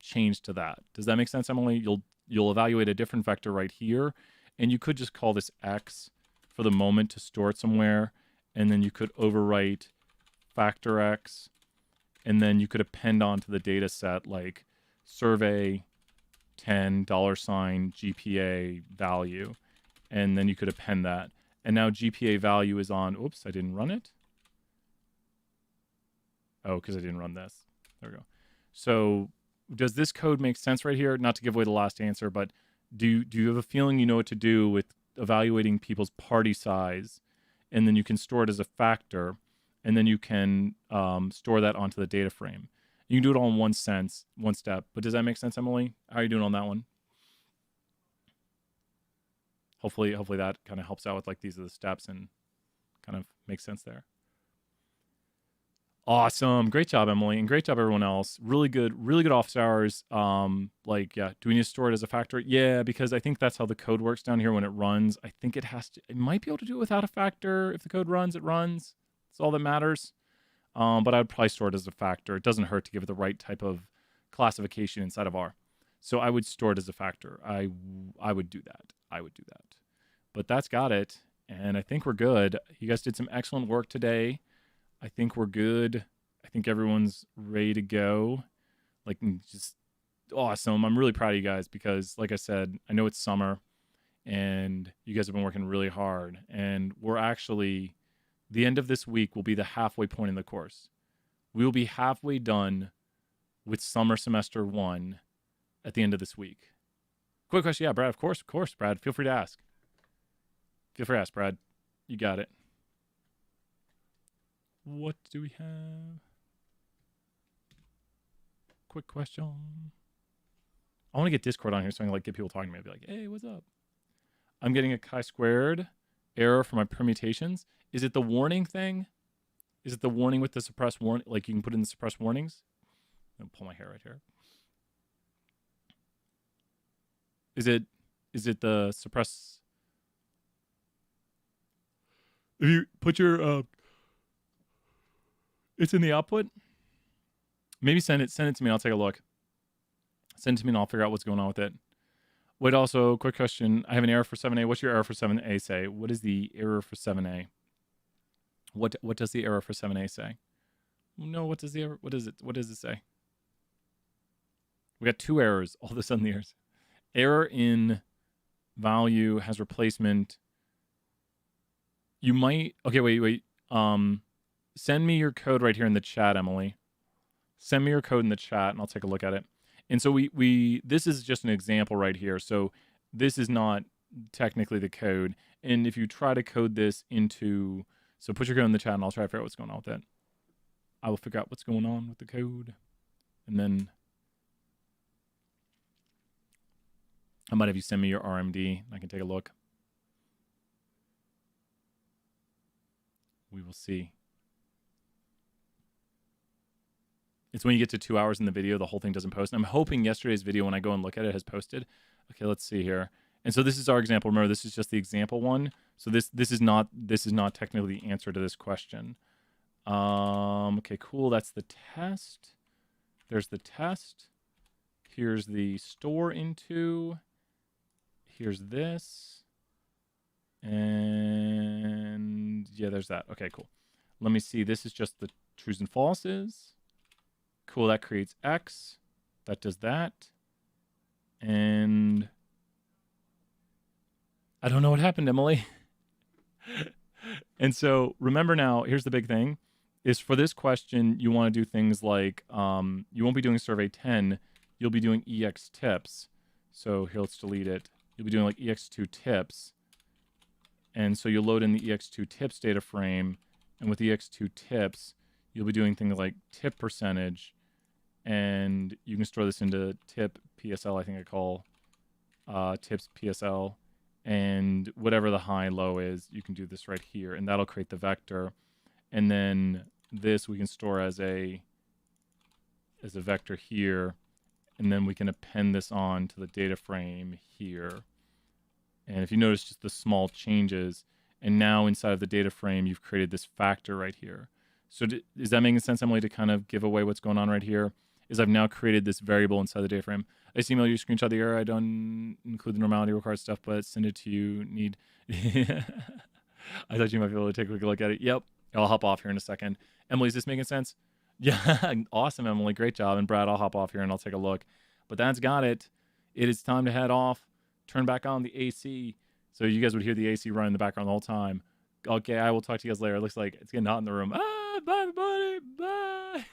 change to that. Does that make sense, Emily? You'll evaluate a different vector right here. And you could just call this X for the moment to store it somewhere. And then you could overwrite factor X. And then you could append onto the data set like survey $10 GPA value. And then you could append that. And now GPA value is on, oops, I didn't run it. Oh, because I didn't run this. There we go. So does this code make sense right here? Not to give away the last answer, but do you have a feeling you know what to do with evaluating people's party size? And then you can store it as a factor. And then you can store that onto the data frame. You can do it all in one step. But does that make sense, Emily? How are you doing on that one? hopefully that kind of helps out with like these are the steps and kind of makes sense there. Awesome. Great job, Emily. And great job, everyone else. Really good office hours. Like, yeah, do we need to store it as a factor? Yeah, because I think that's how the code works down here when it runs. I think it might be able to do it without a factor. If the code runs, it runs. That's all that matters. But I would probably store it as a factor. It doesn't hurt to give it the right type of classification inside of R. So I would store it as a factor. I would do that. But that's got it. And I think we're good. You guys did some excellent work today. I think we're good. I think everyone's ready to go. Like, just awesome. I'm really proud of you guys because, like I said, I know it's summer and you guys have been working really hard. And we're actually, the end of this week will be the halfway point in the course. We will be halfway done with summer semester 1 at the end of this week. Quick question. Yeah, Brad, of course, Brad. Feel free to ask. Brad. You got it. What do we have? Quick question. I want to get Discord on here so I can like get people talking to me. I'll be like, hey, what's up? I'm getting a chi-squared error for my permutations. Is it the warning thing? Is it the warning with the suppressed warning? Like you can put in the suppressed warnings? I'll pull my hair right here. Is it the suppress? If you put your it's in the output. Maybe send it to me. I'll take a look. Send it to me and I'll figure out what's going on with it. Wait, also, quick question. I have an error for 7A. What's your error for 7A say? What is the error for 7A? What does the error for 7A say? No, what does the error? What is it? What does it say? We got 2 errors. All of a sudden, the errors. Error in value has replacement. You might. Okay, wait. Send me your code right here in the chat, Emily. Send me your code in the chat and I'll take a look at it. And so this is just an example right here. So this is not technically the code. And if you try to code this into, so put your code in the chat and I'll try to figure out what's going on with it. I will figure out what's going on with the code. And then I might have you send me your RMD. I can take a look. We will see. It's when you get to 2 hours in the video, the whole thing doesn't post. And I'm hoping yesterday's video, when I go and look at it, has posted. Okay, let's see here. And so this is our example. Remember, this is just the example one. So this is not technically the answer to this question. Okay, cool. That's the test. There's the test. Here's the store into. Here's this. And yeah, there's that. Okay, cool. Let me see. This is just the trues and falses. Cool, that creates X. That does that. And I don't know what happened, Emily. And so remember now, here's the big thing, is for this question, you want to do things like, you won't be doing survey 10, you'll be doing EX tips. So here, let's delete it. You'll be doing like EX2 tips. And so you'll load in the EX2 tips data frame. And with EX2 tips, you'll be doing things like tip percentage. And you can store this into tip PSL, I think I call tips PSL. And whatever the high low is, you can do this right here. And that'll create the vector. And then this we can store as a vector here. And then we can append this on to the data frame here. And if you notice just the small changes, and now inside of the data frame, you've created this factor right here. So is that making sense, Emily, to kind of give away what's going on right here? Is I've now created this variable inside the data frame. I just emailed you a screenshot of the error. I don't include the normality required stuff, but send it to you. I thought you might be able to take a quick look at it. Yep. I'll hop off here in a second. Emily, is this making sense? Yeah. Awesome, Emily. Great job. And Brad, I'll hop off here and I'll take a look. But that's got it. It is time to head off. Turn back on the AC. So you guys would hear the AC run in the background the whole time. Okay, I will talk to you guys later. It looks like it's getting hot in the room. Bye, everybody. Bye.